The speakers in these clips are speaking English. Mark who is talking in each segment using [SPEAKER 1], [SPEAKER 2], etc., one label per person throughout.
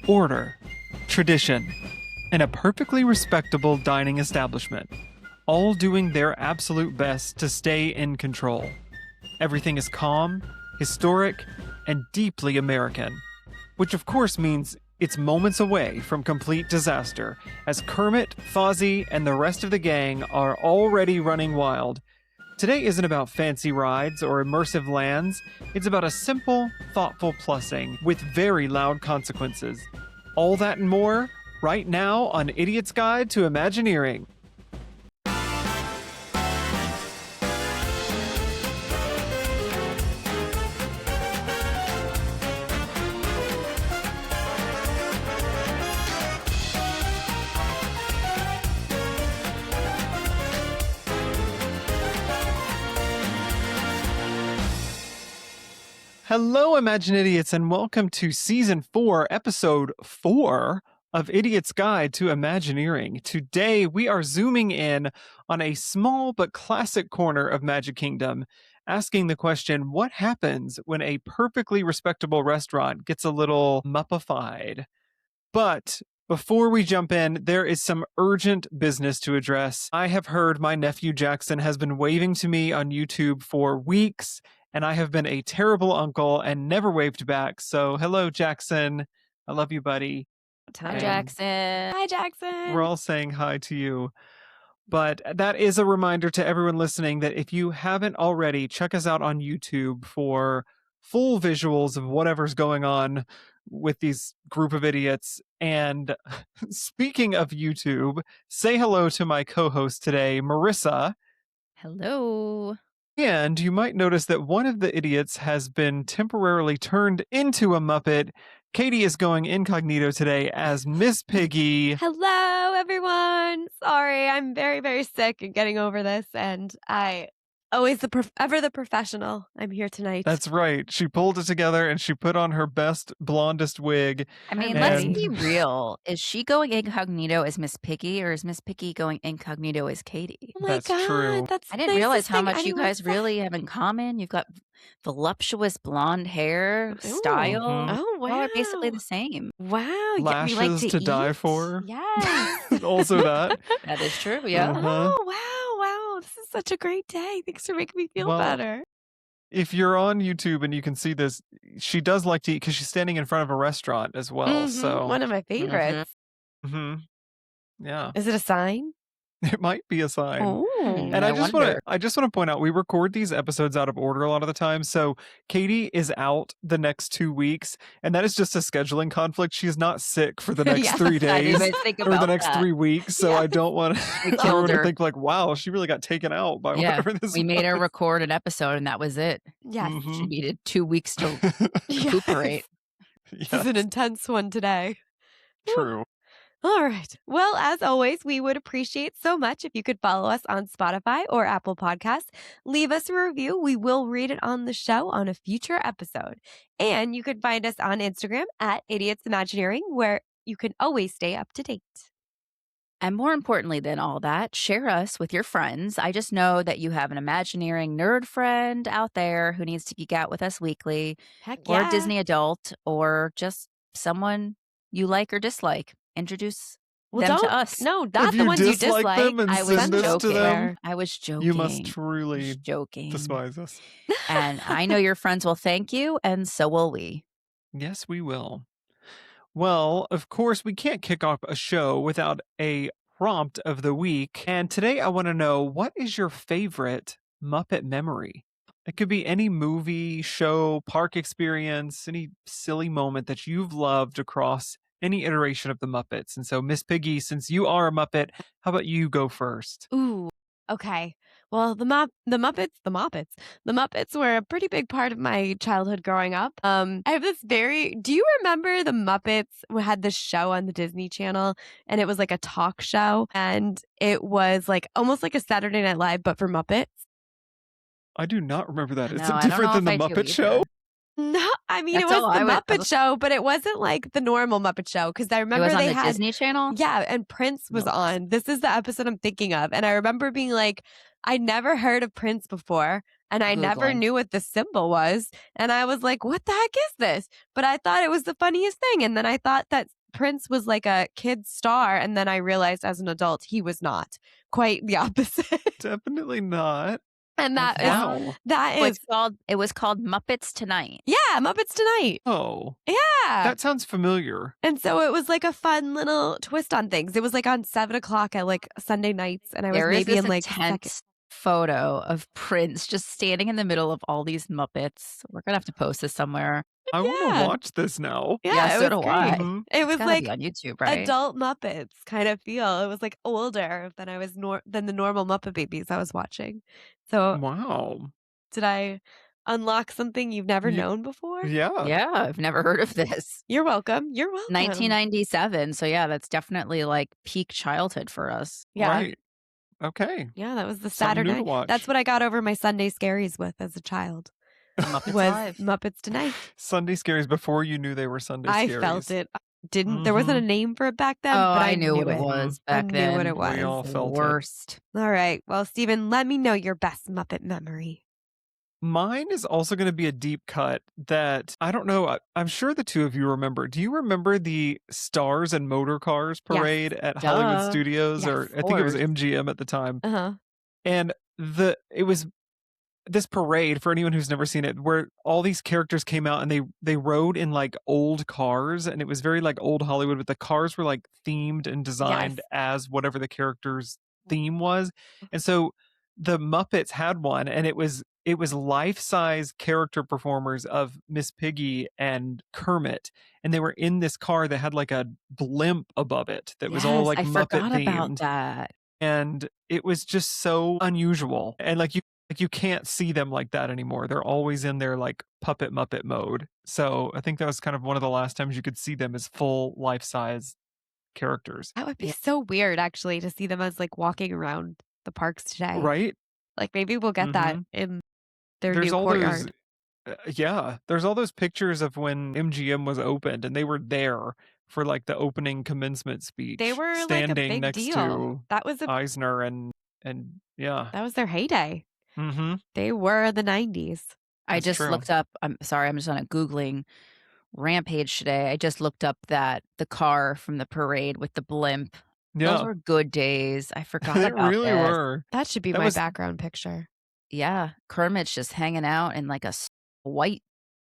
[SPEAKER 1] order, tradition, and a perfectly respectable dining establishment, all doing their absolute best to stay in control. Everything is calm, historic, and deeply American, which of course means it's moments away from complete disaster, as Kermit, Fozzie, and the rest of the gang are already running wild. Today isn't about fancy rides or immersive lands. It's about a simple, thoughtful plussing with very loud consequences. All that and more, right now on Idiot's Guide to Imagineering. Hello, Imagine Idiots, and welcome to Season 4, Episode 4 of Idiot's Guide to Imagineering. Today, we are zooming in on a small but classic corner of Magic Kingdom, asking the question, what happens when a perfectly respectable restaurant gets a little Muppified? But before we jump in, there is some urgent business to address. I have heard my nephew Jackson has been waving to me on YouTube for weeks, and I have been a terrible uncle and never waved back. So, hello, Jackson. I love you, buddy.
[SPEAKER 2] Hi, Jackson.
[SPEAKER 3] Hi, Jackson.
[SPEAKER 1] We're all saying hi to you. But that is a reminder to everyone listening that if you haven't already, check us out on YouTube for full visuals of whatever's going on with these group of idiots. And speaking of YouTube, say hello to my co-host today, Marissa.
[SPEAKER 2] Hello.
[SPEAKER 1] And you might notice that one of the idiots has been temporarily turned into a Muppet. Katie is going incognito today as Miss Piggy.
[SPEAKER 3] Hello, everyone. Sorry, I'm very, very sick and getting over this. And I always ever the professional. I'm here tonight.
[SPEAKER 1] That's right. She pulled it together and she put on her best blondest wig.
[SPEAKER 2] I mean, let's be real. Is she going incognito as Miss Piggy, or is Miss Piggy going incognito as Katie?
[SPEAKER 3] Oh my
[SPEAKER 1] That's
[SPEAKER 3] God,
[SPEAKER 1] true.
[SPEAKER 3] That's
[SPEAKER 2] I didn't realize how much you guys really have in common. You've got voluptuous blonde hair, style.
[SPEAKER 3] Oh, wow.
[SPEAKER 2] Y'all are basically the same.
[SPEAKER 3] Wow.
[SPEAKER 1] Lashes
[SPEAKER 3] we like
[SPEAKER 1] to die
[SPEAKER 3] eat?
[SPEAKER 1] for.
[SPEAKER 3] Yes.
[SPEAKER 1] Also that.
[SPEAKER 2] That is true, yeah.
[SPEAKER 1] Uh-huh.
[SPEAKER 3] Oh, wow. This is such a great day. Thanks for making me feel better.
[SPEAKER 1] If you're on YouTube and you can see this, she does like to eat because she's standing in front of a restaurant as well. So
[SPEAKER 3] One of my favorites.
[SPEAKER 1] Yeah.
[SPEAKER 3] Is it a sign?
[SPEAKER 1] It might be a sign.
[SPEAKER 3] Oh.
[SPEAKER 1] And I just want to point out, we record these episodes out of order a lot of the time. So Katie is out the next 2 weeks, and that is just a scheduling conflict. She's not sick for the next 3 days or the next 3 weeks. So I don't want everyone to think like, wow, she really got taken out by whatever this
[SPEAKER 2] we made
[SPEAKER 1] was.
[SPEAKER 2] her record an episode, and that was it.
[SPEAKER 3] Yes.
[SPEAKER 2] She needed 2 weeks to recuperate.
[SPEAKER 3] This is an intense one today.
[SPEAKER 1] True.
[SPEAKER 3] All right. Well, as always, we would appreciate so much if you could follow us on Spotify or Apple Podcasts. Leave us a review. We will read it on the show on a future episode. And you could find us on Instagram at Idiots Imagineering, where you can always stay up to date.
[SPEAKER 2] And more importantly than all that, share us with your friends. I just know that you have an Imagineering nerd friend out there who needs to geek out with us weekly, or a Disney adult, or just someone you like or dislike. Introduce them to us.
[SPEAKER 3] No, not the ones you dislike.
[SPEAKER 1] I was joking.
[SPEAKER 2] I was joking.
[SPEAKER 1] You must truly
[SPEAKER 2] joking.
[SPEAKER 1] despise us.
[SPEAKER 2] And I know your friends will thank you, and so will we.
[SPEAKER 1] Yes, we will. Well, of course, we can't kick off a show without a prompt of the week. And today I want to know, what is your favorite Muppet memory? It could be any movie, show, park experience, any silly moment that you've loved across any iteration of the Muppets. And so, Miss Piggy, since you are a Muppet, how about you go first?
[SPEAKER 3] Ooh, okay. Well, the Muppets were a pretty big part of my childhood growing up. I have this do you remember the Muppets had this show on the Disney Channel, and it was like a talk show, and it was like almost like a Saturday Night Live, but for Muppets?
[SPEAKER 1] I do not remember that. Is
[SPEAKER 2] No,
[SPEAKER 1] it different than the Muppet Show?
[SPEAKER 3] No, I mean, it was the Muppet Show, but it wasn't like the normal Muppet Show, because I remember
[SPEAKER 2] it was on
[SPEAKER 3] they
[SPEAKER 2] the
[SPEAKER 3] had
[SPEAKER 2] Disney Channel.
[SPEAKER 3] Yeah, and Prince was on. This is the episode I'm thinking of, and I remember being like, I never heard of Prince before, and I never knew what the symbol was, and I was like, what the heck is this? But I thought it was the funniest thing, and then I thought that Prince was like a kid star. And then I realized as an adult, he was not. Quite the opposite.
[SPEAKER 1] Definitely not.
[SPEAKER 3] And that
[SPEAKER 1] Wow.
[SPEAKER 2] it was called Muppets Tonight.
[SPEAKER 3] Yeah, Muppets Tonight.
[SPEAKER 1] Oh.
[SPEAKER 3] Yeah.
[SPEAKER 1] That sounds familiar.
[SPEAKER 3] And so it was like a fun little twist on things. It was like on 7 o'clock at like Sunday nights. And I was maybe in like
[SPEAKER 2] intense photo of Prince just standing in the middle of all these Muppets. We're going to have to post this somewhere.
[SPEAKER 1] I want to watch this now.
[SPEAKER 3] Yeah,
[SPEAKER 2] so do I.
[SPEAKER 1] Mhm.
[SPEAKER 3] It was like
[SPEAKER 2] on YouTube, right?
[SPEAKER 3] adult Muppets kind of feel. It was like older than I was than the normal Muppet babies I was watching. So
[SPEAKER 1] Wow.
[SPEAKER 3] did I unlock something you've never known before?
[SPEAKER 1] Yeah.
[SPEAKER 2] Yeah, I've never heard of this.
[SPEAKER 3] You're welcome. You're welcome.
[SPEAKER 2] 1997. So yeah, that's definitely like peak childhood for us.
[SPEAKER 3] Yeah.
[SPEAKER 1] Right. Okay.
[SPEAKER 3] Yeah, that was the
[SPEAKER 1] Something new
[SPEAKER 3] Saturday.
[SPEAKER 1] to watch.
[SPEAKER 3] That's what I got over my Sunday scaries with as a child.
[SPEAKER 2] Muppets
[SPEAKER 3] was
[SPEAKER 2] Live.
[SPEAKER 3] Muppets Tonight.
[SPEAKER 1] Sunday Scaries before you knew they were Sunday Scaries.
[SPEAKER 3] I felt it. There wasn't a name for it back then,
[SPEAKER 2] Oh,
[SPEAKER 3] but
[SPEAKER 2] I knew what it was back then.
[SPEAKER 3] I knew what it was.
[SPEAKER 1] We all felt it.
[SPEAKER 2] Worst.
[SPEAKER 3] All right. Well, Stephen, let me know your best Muppet memory.
[SPEAKER 1] Mine is also going to be a deep cut that I don't know. I'm sure the two of you remember. Do you remember the Stars and Motor Cars parade at Hollywood Studios?
[SPEAKER 3] Yes,
[SPEAKER 1] or I think it was MGM at the time. And it was this parade, for anyone who's never seen it, where all these characters came out and they rode in like old cars, and it was very like old Hollywood, but the cars were like themed and designed as whatever the character's theme was. And so the Muppets had one, and it was life-size character performers of Miss Piggy and Kermit, and they were in this car that had like a blimp above it that was all like
[SPEAKER 2] I
[SPEAKER 1] Muppet
[SPEAKER 2] forgot
[SPEAKER 1] themed.
[SPEAKER 2] about that.
[SPEAKER 1] And it was just so unusual, and like you can't see them like that anymore. They're always in their like puppet Muppet mode. So I think that was kind of one of the last times you could see them as full life-size characters.
[SPEAKER 3] That would be so weird, actually, to see them as like walking around the parks today.
[SPEAKER 1] Right?
[SPEAKER 3] Like maybe we'll get that in their new
[SPEAKER 1] all
[SPEAKER 3] courtyard.
[SPEAKER 1] there's all those pictures of when MGM was opened, and they were there for like the opening commencement speech.
[SPEAKER 3] They were
[SPEAKER 1] standing
[SPEAKER 3] like a big
[SPEAKER 1] next
[SPEAKER 3] deal.
[SPEAKER 1] to
[SPEAKER 3] That was
[SPEAKER 1] Eisner and yeah.
[SPEAKER 3] That was their heyday.
[SPEAKER 1] Mm-hmm.
[SPEAKER 3] They were the 90s.
[SPEAKER 2] I just looked up. I'm sorry, I'm just on a Googling rampage today. I just looked up that the car from the parade with the blimp.
[SPEAKER 1] Yeah.
[SPEAKER 2] Those were good days. I forgot
[SPEAKER 1] They
[SPEAKER 2] about
[SPEAKER 1] really
[SPEAKER 2] this.
[SPEAKER 1] were.
[SPEAKER 3] That should be my background picture.
[SPEAKER 2] Yeah, Kermit's just hanging out in like a white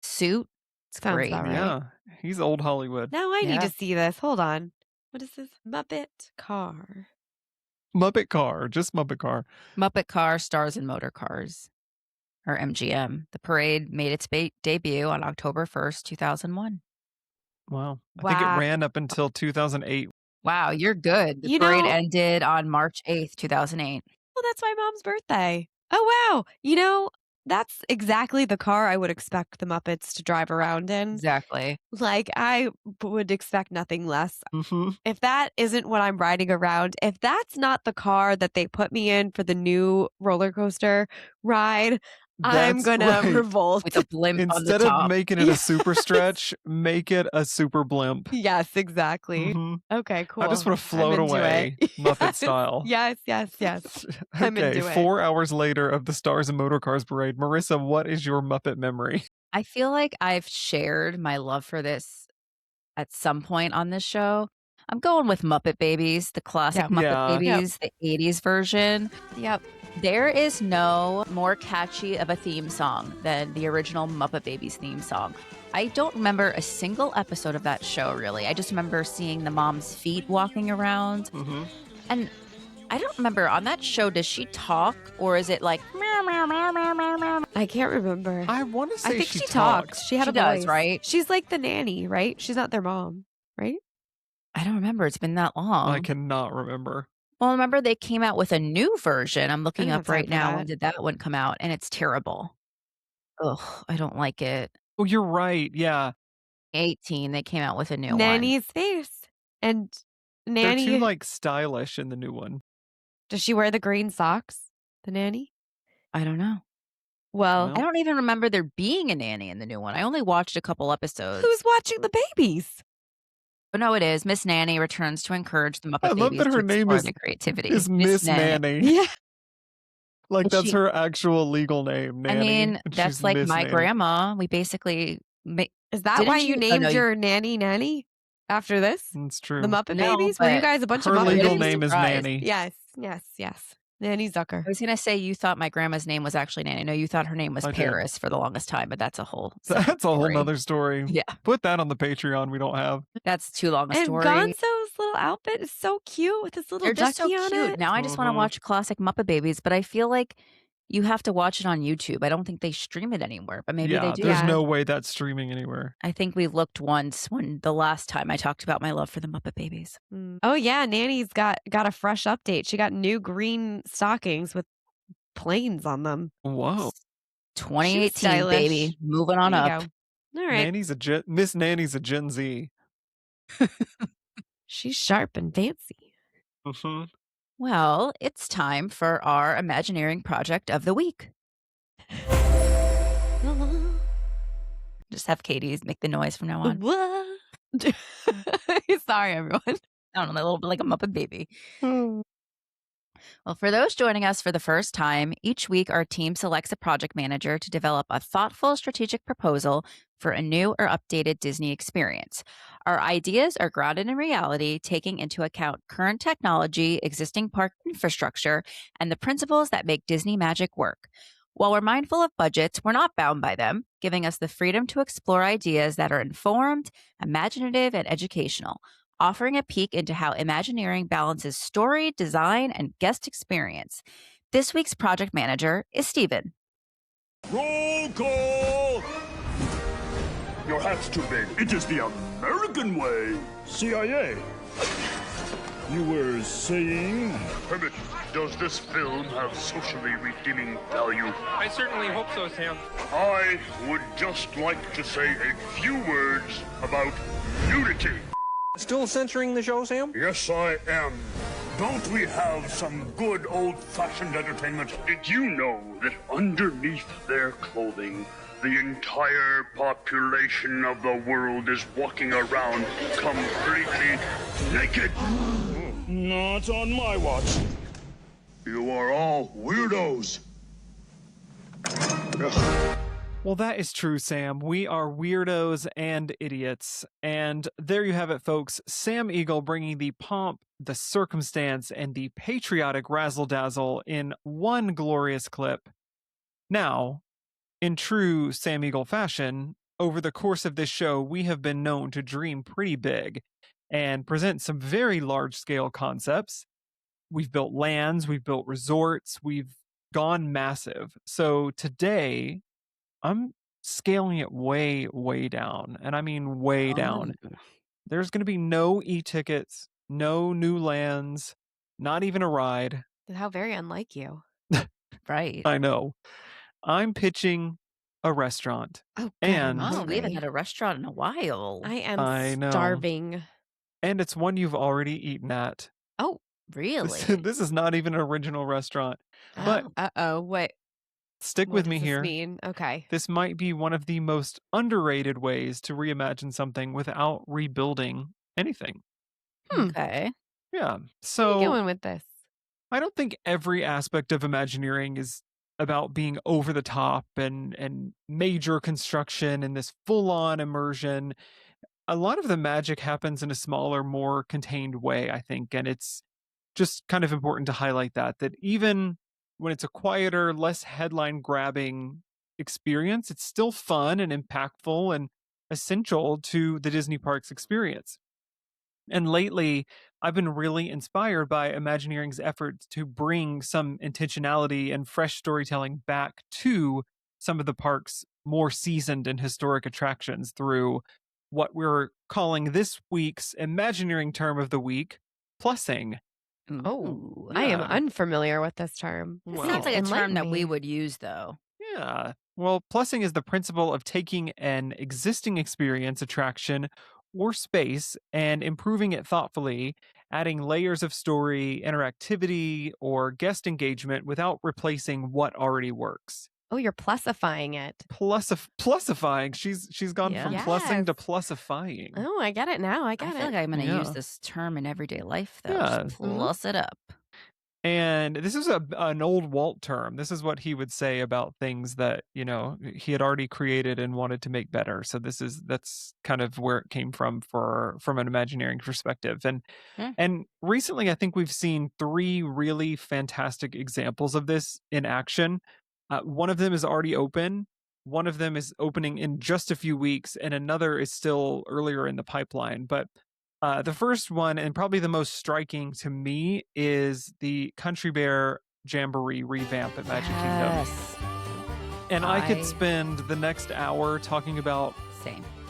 [SPEAKER 2] suit. It's
[SPEAKER 3] Sounds
[SPEAKER 2] great.
[SPEAKER 3] about right.
[SPEAKER 1] Yeah, he's old Hollywood.
[SPEAKER 3] Now I need to see this. Hold on. What is this? Muppet car.
[SPEAKER 1] Muppet car, just Muppet car.
[SPEAKER 2] Muppet Car Stars and Motor Cars, or MGM. The parade made its debut on October 1st, 2001.
[SPEAKER 1] Wow. I think it ran up until 2008.
[SPEAKER 2] Wow, you're good. The parade ended on March 8th, 2008.
[SPEAKER 3] Well, that's my mom's birthday. Oh, wow. You know, that's exactly the car I would expect the Muppets to drive around in.
[SPEAKER 2] Exactly.
[SPEAKER 3] Like, I would expect nothing less.
[SPEAKER 1] Mm-hmm.
[SPEAKER 3] If that isn't what I'm riding around, if that's not the car that they put me in for the new roller coaster ride, I'm going to revolt.
[SPEAKER 2] With a blimp on the
[SPEAKER 1] Instead
[SPEAKER 2] top.
[SPEAKER 1] of making it a super stretch, make it a super blimp.
[SPEAKER 3] Yes, exactly.
[SPEAKER 1] Mm-hmm.
[SPEAKER 3] Okay, cool.
[SPEAKER 1] I just want to float away, Muppet style.
[SPEAKER 3] Yes. I'm
[SPEAKER 1] Okay,
[SPEAKER 3] into it.
[SPEAKER 1] 4 hours later of the Stars and Motor Cars parade. Marissa, what is your Muppet memory?
[SPEAKER 2] I feel like I've shared my love for this at some point on this show. I'm going with Muppet Babies, the classic Muppet Babies, the 80s version.
[SPEAKER 3] Yep.
[SPEAKER 2] There is no more catchy of a theme song than the original Muppet Babies theme song. I don't remember a single episode of that show, really. I just remember seeing the mom's feet walking around.
[SPEAKER 1] Mm-hmm.
[SPEAKER 2] And I don't remember, on that show, does she talk, or is it like meow, meow, meow, meow, meow, meow?
[SPEAKER 3] I can't remember.
[SPEAKER 1] I want to say
[SPEAKER 3] I think
[SPEAKER 1] she
[SPEAKER 3] talks. She had a
[SPEAKER 2] does,
[SPEAKER 3] voice.
[SPEAKER 2] right?
[SPEAKER 3] She's like the nanny, right? She's not their mom, right?
[SPEAKER 2] I don't remember. It's been that long.
[SPEAKER 1] I cannot remember.
[SPEAKER 2] Well, remember they came out with a new version. I'm looking up right now.
[SPEAKER 3] that.
[SPEAKER 2] When did that one come out? And it's terrible. Ugh, I don't like it.
[SPEAKER 1] Oh, you're right. Yeah.
[SPEAKER 2] 18, they came out with a new one.
[SPEAKER 3] Nanny's face. And Nanny.
[SPEAKER 1] They're too like stylish in the new one.
[SPEAKER 3] Does she wear the green socks? The nanny?
[SPEAKER 2] I don't know.
[SPEAKER 3] Well,
[SPEAKER 2] I don't even remember there being a nanny in the new one. I only watched a couple episodes.
[SPEAKER 3] who's watching the babies?
[SPEAKER 2] But no, it is. Miss Nanny returns to encourage the Muppet
[SPEAKER 1] I love
[SPEAKER 2] Babies
[SPEAKER 1] that her
[SPEAKER 2] to
[SPEAKER 1] name
[SPEAKER 2] explore
[SPEAKER 1] is
[SPEAKER 2] their creativity.
[SPEAKER 1] Is Miss Nanny.
[SPEAKER 3] Yeah.
[SPEAKER 1] Like
[SPEAKER 2] And
[SPEAKER 1] that's
[SPEAKER 2] she-
[SPEAKER 1] her actual legal name, Nanny.
[SPEAKER 2] I mean,
[SPEAKER 1] and
[SPEAKER 2] that's
[SPEAKER 1] she's
[SPEAKER 2] like
[SPEAKER 1] Miss
[SPEAKER 2] my
[SPEAKER 1] Nanny.
[SPEAKER 2] grandma. We basically
[SPEAKER 3] Is that
[SPEAKER 2] Didn't
[SPEAKER 3] why
[SPEAKER 2] you-
[SPEAKER 3] you
[SPEAKER 2] oh,
[SPEAKER 3] named
[SPEAKER 2] no,
[SPEAKER 3] your nanny? After this?
[SPEAKER 1] It's true.
[SPEAKER 3] The Muppet
[SPEAKER 2] No,
[SPEAKER 3] Babies? Were you guys a bunch of
[SPEAKER 1] Her
[SPEAKER 3] Muppet
[SPEAKER 1] legal
[SPEAKER 3] Babies?
[SPEAKER 1] name is
[SPEAKER 2] Surprised.
[SPEAKER 1] Nanny.
[SPEAKER 3] Yes. Nanny Zucker.
[SPEAKER 2] I was going to say you thought my grandma's name was actually Nanny. No, you thought her name was
[SPEAKER 1] I did.
[SPEAKER 2] Paris for the longest time, but that's a whole
[SPEAKER 1] That's a whole
[SPEAKER 2] story.
[SPEAKER 1] nother story.
[SPEAKER 2] Yeah.
[SPEAKER 1] Put that on the Patreon we don't have.
[SPEAKER 2] That's too long a
[SPEAKER 3] And
[SPEAKER 2] story.
[SPEAKER 3] Gonzo's little outfit is so cute with his little
[SPEAKER 2] They're just so
[SPEAKER 3] ducky on
[SPEAKER 2] cute.
[SPEAKER 3] it.
[SPEAKER 2] Now I just want to watch classic Muppet Babies, but I feel like you have to watch it on YouTube. I don't think they stream it anymore, but maybe they do.
[SPEAKER 1] There's
[SPEAKER 3] Yeah.
[SPEAKER 1] no way that's streaming anywhere.
[SPEAKER 2] I think we looked once when the last time I talked about my love for the Muppet Babies.
[SPEAKER 3] Oh yeah, Nanny's got a fresh update. She got new green stockings with planes on them.
[SPEAKER 1] Whoa.
[SPEAKER 2] 2018,
[SPEAKER 3] stylish.
[SPEAKER 2] baby. Moving on
[SPEAKER 3] There you
[SPEAKER 2] up.
[SPEAKER 3] go. All right.
[SPEAKER 1] Miss Nanny's a Gen Z.
[SPEAKER 3] She's sharp and fancy.
[SPEAKER 1] Mhm.
[SPEAKER 2] Well, it's time for our Imagineering project of the week. Just have Katie make the noise from now on.
[SPEAKER 3] What? Sorry, everyone.
[SPEAKER 2] I don't know, a little bit like a Muppet baby. Well, for those joining us for the first time, each week our team selects a project manager to develop a thoughtful strategic proposal for a new or updated Disney experience. Our ideas are grounded in reality, taking into account current technology, existing park infrastructure, and the principles that make Disney magic work. While we're mindful of budgets, we're not bound by them, giving us the freedom to explore ideas that are informed, imaginative, and educational, offering a peek into how Imagineering balances story, design, and guest experience. This week's project manager is Steven.
[SPEAKER 4] Roll call! Your hat's too big. It is the American way. CIA. You were saying? Hermit, does this film have socially redeeming value?
[SPEAKER 5] I certainly hope so, Sam.
[SPEAKER 4] I would just like to say a few words about nudity.
[SPEAKER 5] Still censoring the show, Sam?
[SPEAKER 4] Yes, I am. Don't we have some good old-fashioned entertainment? Did you know that underneath their clothing, the entire population of the world is walking around completely naked? Not on my watch. You are all weirdos.
[SPEAKER 1] Well, that is true, Sam. We are weirdos and idiots. And there you have it, folks. Sam Eagle bringing the pomp, the circumstance, and the patriotic razzle-dazzle in one glorious clip. Now, in true Sam Eagle fashion, over the course of this show, we have been known to dream pretty big and present some very large-scale concepts. We've built lands, we've built resorts, we've gone massive. So today, I'm scaling it way, way down. And I mean way down. There's going to be no e-tickets, no new lands, not even a ride.
[SPEAKER 3] How very unlike you.
[SPEAKER 2] Right.
[SPEAKER 1] I know. I'm pitching a restaurant.
[SPEAKER 3] Oh,
[SPEAKER 1] And-
[SPEAKER 2] Oh, we haven't had a restaurant in a while.
[SPEAKER 3] I
[SPEAKER 1] know.
[SPEAKER 3] starving.
[SPEAKER 1] And it's one you've already eaten at.
[SPEAKER 3] Oh,
[SPEAKER 2] Really?
[SPEAKER 1] This is not even an original restaurant. But
[SPEAKER 3] uh-oh. What?
[SPEAKER 1] stick
[SPEAKER 3] What
[SPEAKER 1] with
[SPEAKER 3] does
[SPEAKER 1] me
[SPEAKER 3] this
[SPEAKER 1] here.
[SPEAKER 3] mean? Okay.
[SPEAKER 1] This might be one of the most underrated ways to reimagine something without rebuilding anything.
[SPEAKER 2] Okay.
[SPEAKER 1] Yeah.
[SPEAKER 3] Where are
[SPEAKER 1] So
[SPEAKER 3] you going with this?
[SPEAKER 1] I don't think every aspect of Imagineering is about being over the top and major construction and this full-on immersion. A lot of the magic happens in a smaller, more contained way, I think, and it's just kind of important to highlight that even when it's a quieter, less headline grabbing experience, it's still fun and impactful and essential to the Disney parks experience. And lately, I've been really inspired by Imagineering's efforts to bring some intentionality and fresh storytelling back to some of the park's more seasoned and historic attractions through what we're calling this week's Imagineering term of the week, plussing.
[SPEAKER 3] Oh, I am
[SPEAKER 1] Yeah.
[SPEAKER 3] unfamiliar with this term.
[SPEAKER 2] It
[SPEAKER 1] Well,
[SPEAKER 2] sounds like a term
[SPEAKER 3] enlighten
[SPEAKER 2] that we
[SPEAKER 3] me.
[SPEAKER 2] would use, though.
[SPEAKER 1] Yeah. Well, plussing is the principle of taking an existing experience, attraction, or space and improving it thoughtfully, adding layers of story, interactivity, or guest engagement without replacing what already works.
[SPEAKER 3] Oh, you're plusifying it.
[SPEAKER 1] Plusifying. She's gone from
[SPEAKER 3] Yeah.
[SPEAKER 1] plussing to
[SPEAKER 3] Yes.
[SPEAKER 1] plusifying.
[SPEAKER 3] Oh, I get it now. I
[SPEAKER 2] I
[SPEAKER 3] get
[SPEAKER 2] feel
[SPEAKER 3] it.
[SPEAKER 2] like I'm going to
[SPEAKER 1] Yeah.
[SPEAKER 2] use this term in everyday life, though.
[SPEAKER 1] Yeah.
[SPEAKER 2] Just plus it up.
[SPEAKER 1] And this is an old Walt term. This is what he would say about things that, he had already created and wanted to make better. So that's kind of where it came from an Imagineering perspective. And recently, I think we've seen 3 really fantastic examples of this in action. One of them is already open. One of them is opening in just a few weeks, and another is still earlier in the pipeline. But the first one, and probably the most striking to me, is the Country Bear Jamboree revamp at Magic Kingdom. And I could spend the next hour talking about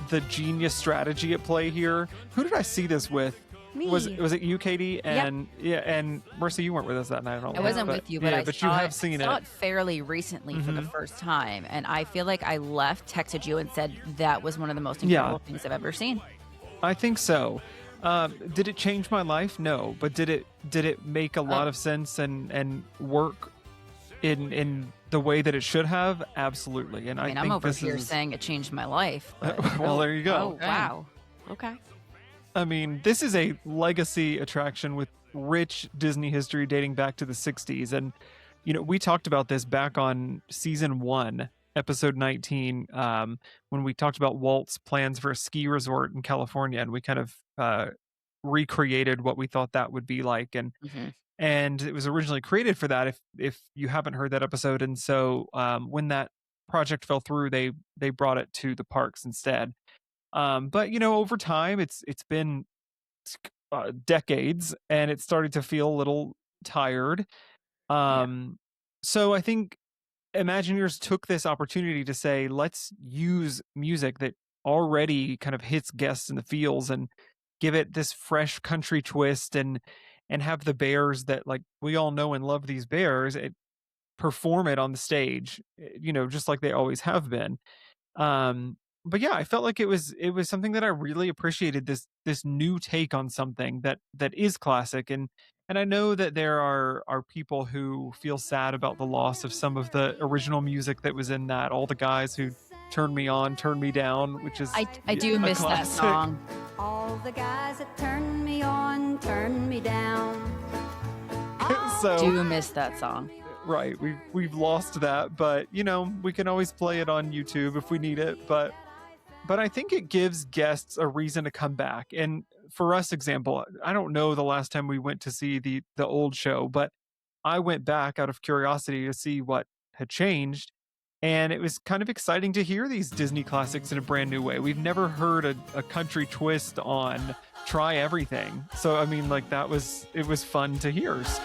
[SPEAKER 1] the genius strategy at play here. Who did I see this with?
[SPEAKER 3] Me.
[SPEAKER 1] Was it you, Katie? And and Marcy, you weren't with us that night.
[SPEAKER 2] I wasn't with you, but I
[SPEAKER 1] but you have seen
[SPEAKER 2] saw it fairly recently for the first time, and I feel like I texted you and said that was one of the most incredible things I've ever seen.
[SPEAKER 1] I think so. Did it change my life? No, but did it make a lot of sense and work in the way that it should have? Absolutely. And I think
[SPEAKER 2] I'm over here saying it changed my life. But
[SPEAKER 1] well, there you go.
[SPEAKER 3] Oh, wow. Okay.
[SPEAKER 1] I mean, this is a legacy attraction with rich Disney history dating back to the 60s. And, we talked about this back on season 1, episode 19, when we talked about Walt's plans for a ski resort in California. And we kind of recreated what we thought that would be like. And it was originally created for that, if you haven't heard that episode. And so when that project fell through, they brought it to the parks instead. But over time, it's been decades, and it started to feel a little tired. So I think Imagineers took this opportunity to say, let's use music that already kind of hits guests in the feels and give it this fresh country twist, and have the bears that, like, we all know and love these bears, perform it on the stage, just like they always have been. But yeah, I felt like it was something that I really appreciated, this new take on something that is classic. And I know that there are people who feel sad about the loss of some of the original music that was in that. All the guys who turned me on, turned me down, which is
[SPEAKER 2] I do miss that song.
[SPEAKER 6] All the guys that turned me on, turned me down.
[SPEAKER 1] So
[SPEAKER 2] I do miss that song.
[SPEAKER 1] Right, we've lost that, but we can always play it on YouTube if we need it. But I think it gives guests a reason to come back. And for us, example, I don't know the last time we went to see the old show, but I went back out of curiosity to see what had changed. And it was kind of exciting to hear these Disney classics in a brand new way. We've never heard a country twist on Try Everything. So, I mean, like, it was fun to hear.
[SPEAKER 2] It's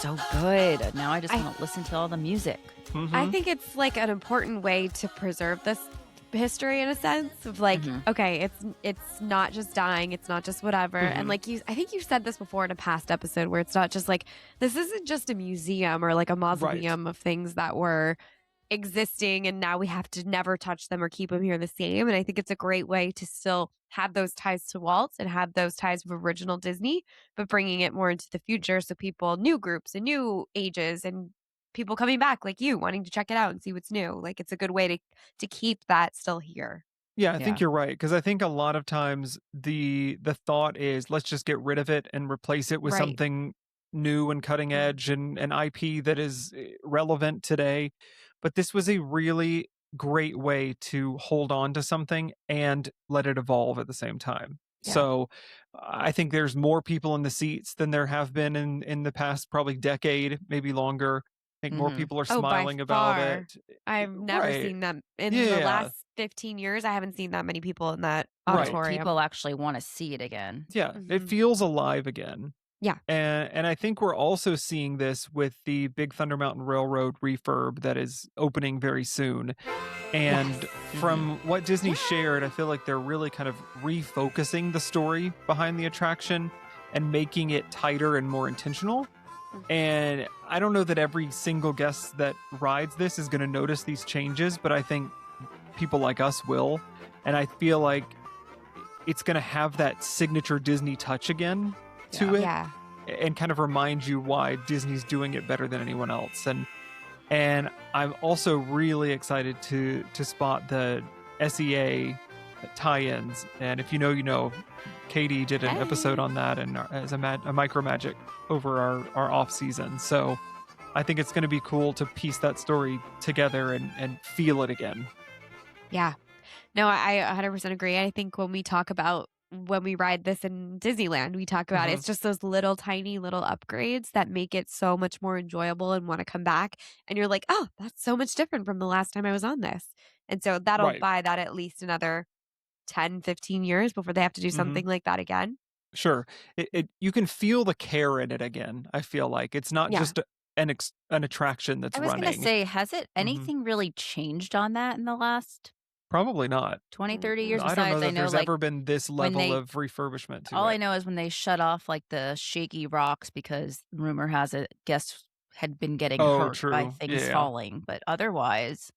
[SPEAKER 2] so good. Now I just want to listen to all the music.
[SPEAKER 3] I think it's like an important way to preserve this history in a sense of like, okay, it's not just dying, it's not just whatever. And like I think you said this before in a past episode where it's not just like, this isn't just a museum or like a mausoleum of things that were existing and now we have to never touch them or keep them here the same. And I think it's a great way to still have those ties to Walt and have those ties with original Disney, but bringing it more into the future so people, new groups and new ages and people coming back like you wanting to check it out and see what's new. Like, it's a good way to keep that still here.
[SPEAKER 1] Yeah, I think you're right, because I think a lot of times the thought is, let's just get rid of it and replace it with something new and cutting edge and an IP that is relevant today. But this was a really great way to hold on to something and let it evolve at the same time. So I think there's more people in the seats than there have been in the past probably decade, maybe longer. I think more people are smiling about it.
[SPEAKER 3] I've never seen them in the last 15 years. I haven't seen that many people in that auditorium.
[SPEAKER 2] People actually want to see it again.
[SPEAKER 1] Yeah, it feels alive again.
[SPEAKER 3] Yeah.
[SPEAKER 1] And I think we're also seeing this with the Big Thunder Mountain Railroad refurb that is opening very soon. And from what Disney shared, I feel like they're really kind of refocusing the story behind the attraction and making it tighter and more intentional. And I don't know that every single guest that rides this is going to notice these changes, but I think people like us will. And I feel like it's going to have that signature Disney touch again to it. Yeah. And kind of remind you why Disney's doing it better than anyone else. And I'm also really excited to spot the SEA tie-ins. And if you know, you know, Katie did an episode on that and as a micro magic over our off season. So I think it's going to be cool to piece that story together and feel it again.
[SPEAKER 3] Yeah. No, I 100% agree. I think when we ride this in Disneyland, we talk about it's just those little tiny little upgrades that make it so much more enjoyable and want to come back. And you're like, oh, that's so much different from the last time I was on this. And so that'll buy that at least another 10, 15 years before they have to do something like that again.
[SPEAKER 1] Sure. You can feel the care in it again. I feel like it's not just an attraction that's running.
[SPEAKER 2] I was going to say, has it anything really changed on that in the last
[SPEAKER 1] probably not
[SPEAKER 2] 20, 30 years?
[SPEAKER 1] I don't know that there's ever been this level of refurbishment to
[SPEAKER 2] all
[SPEAKER 1] it.
[SPEAKER 2] I know is when they shut off like the shaky rocks because rumor has it guests had been getting hurt by things falling, but otherwise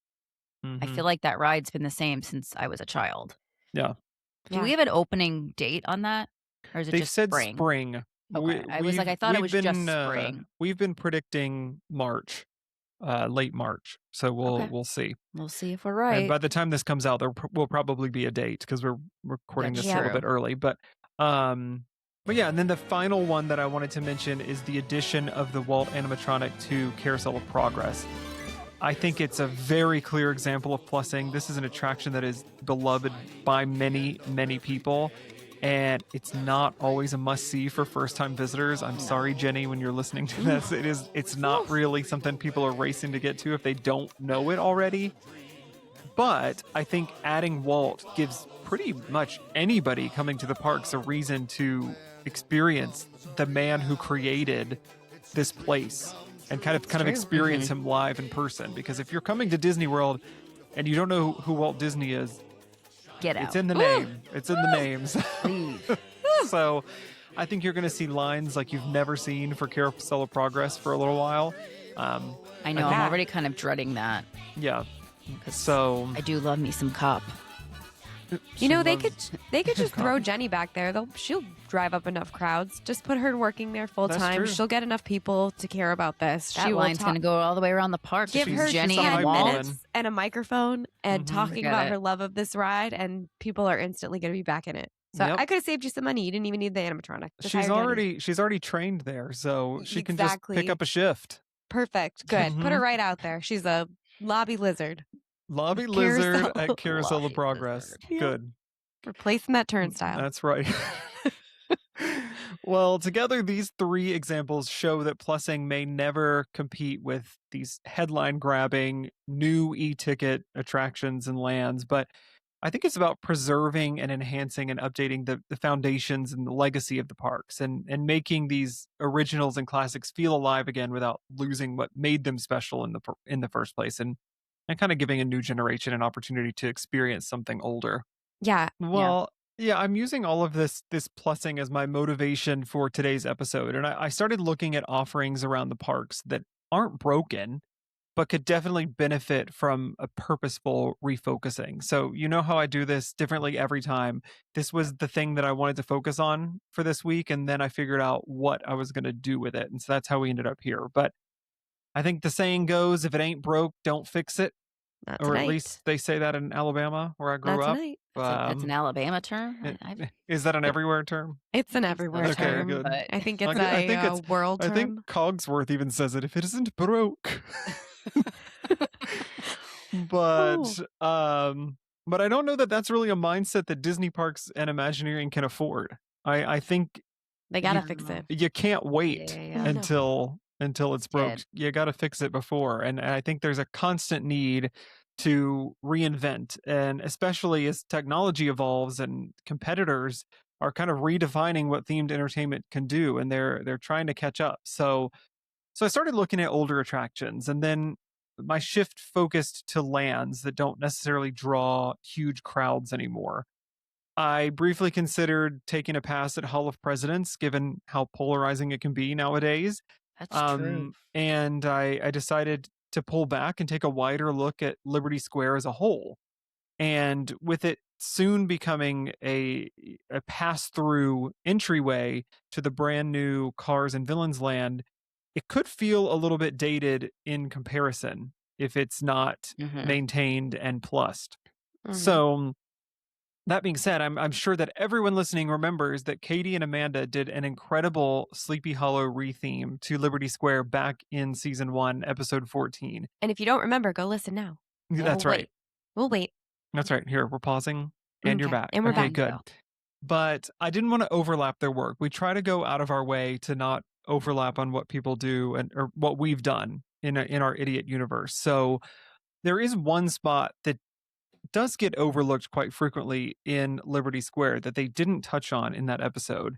[SPEAKER 2] I feel like that ride's been the same since I was a child.
[SPEAKER 1] Yeah.
[SPEAKER 2] Do we have an opening date on that, or is it just spring?
[SPEAKER 1] Spring.
[SPEAKER 2] Okay. I thought it was just spring.
[SPEAKER 1] We've been predicting March, late March. So we'll see.
[SPEAKER 2] We'll see if we're right.
[SPEAKER 1] And by the time this comes out, there will probably be a date because we're recording this a little bit early. But yeah, and then the final one that I wanted to mention is the addition of the Walt animatronic to Carousel of Progress. I think it's a very clear example of plussing. This is an attraction that is beloved by many, many people. And it's not always a must-see for first-time visitors. I'm sorry, Jenny, when you're listening to this. It's not really something people are racing to get to if they don't know it already. But I think adding Walt gives pretty much anybody coming to the parks a reason to experience the man who created this place and kind of experience him live in person. Because if you're coming to Disney World and you don't know who Walt Disney is,
[SPEAKER 2] get out.
[SPEAKER 1] It's in the name. It's in the names. So I think you're going to see lines like you've never seen for Carousel of Progress for a little while.
[SPEAKER 2] I know. I'm already kind of dreading that.
[SPEAKER 1] Yeah. So
[SPEAKER 2] I do love me some Cup.
[SPEAKER 3] You know, they could just throw Jenny back there. She'll drive up enough crowds. Just put her working there full time. She'll get enough people to care about this.
[SPEAKER 2] That line's going to go all the way around the park.
[SPEAKER 3] Give her
[SPEAKER 2] Jenny
[SPEAKER 3] 10
[SPEAKER 2] and Walt
[SPEAKER 3] minutes and a microphone and talking about her love of this ride, and people are instantly going to be back in it. So I could have saved you some money. You didn't even need the animatronic.
[SPEAKER 1] She's already trained there, so she can just pick up a shift.
[SPEAKER 3] Perfect. Good. Put her right out there. She's a lobby lizard.
[SPEAKER 1] Lobby lizard at Carousel of Progress. Good.
[SPEAKER 3] Replacing that turnstile.
[SPEAKER 1] That's right. Well, together, these three examples show that plussing may never compete with these headline-grabbing new e-ticket attractions and lands, but I think it's about preserving and enhancing and updating the foundations and the legacy of the parks and making these originals and classics feel alive again without losing what made them special in the first place. And kind of giving a new generation an opportunity to experience something older.
[SPEAKER 3] Yeah.
[SPEAKER 1] Well, yeah, I'm using all of this plussing as my motivation for today's episode. And I started looking at offerings around the parks that aren't broken, but could definitely benefit from a purposeful refocusing. So you know how I do this differently every time. This was the thing that I wanted to focus on for this week. And then I figured out what I was going to do with it. And so that's how we ended up here. But I think the saying goes, if it ain't broke, don't fix it. Or at least they say that in Alabama, where I grew up.
[SPEAKER 2] That's an Alabama term?
[SPEAKER 1] Is that an everywhere term?
[SPEAKER 3] It's an everywhere term.
[SPEAKER 1] Good.
[SPEAKER 3] But I think it's a world term.
[SPEAKER 1] I think Cogsworth even says it, if it isn't broke. But I don't know that that's really a mindset that Disney parks and Imagineering can afford. I think
[SPEAKER 3] they got to fix it.
[SPEAKER 1] You can't wait until it's broke. You got to fix it before. And I think there's a constant need to reinvent. And especially as technology evolves and competitors are kind of redefining what themed entertainment can do. And they're trying to catch up. So I started looking at older attractions, and then my shift focused to lands that don't necessarily draw huge crowds anymore. I briefly considered taking a pass at Hall of Presidents, given how polarizing it can be nowadays.
[SPEAKER 2] That's true.
[SPEAKER 1] And I decided to pull back and take a wider look at Liberty Square as a whole. And with it soon becoming a pass-through entryway to the brand new Cars and Villains land, it could feel a little bit dated in comparison if it's not maintained and plussed. So That being said, I'm sure that everyone listening remembers that Katie and Amanda did an incredible Sleepy Hollow re-theme to Liberty Square back in season 1, episode 14.
[SPEAKER 3] And if you don't remember, go listen now.
[SPEAKER 1] That's right.
[SPEAKER 3] We'll wait.
[SPEAKER 1] That's right. Here, we're pausing, and you're back.
[SPEAKER 3] And we're back.
[SPEAKER 1] Good. But I didn't want to overlap their work. We try to go out of our way to not overlap on what people do or what we've done in our idiot universe. So there is one spot that does get overlooked quite frequently in Liberty Square that they didn't touch on in that episode.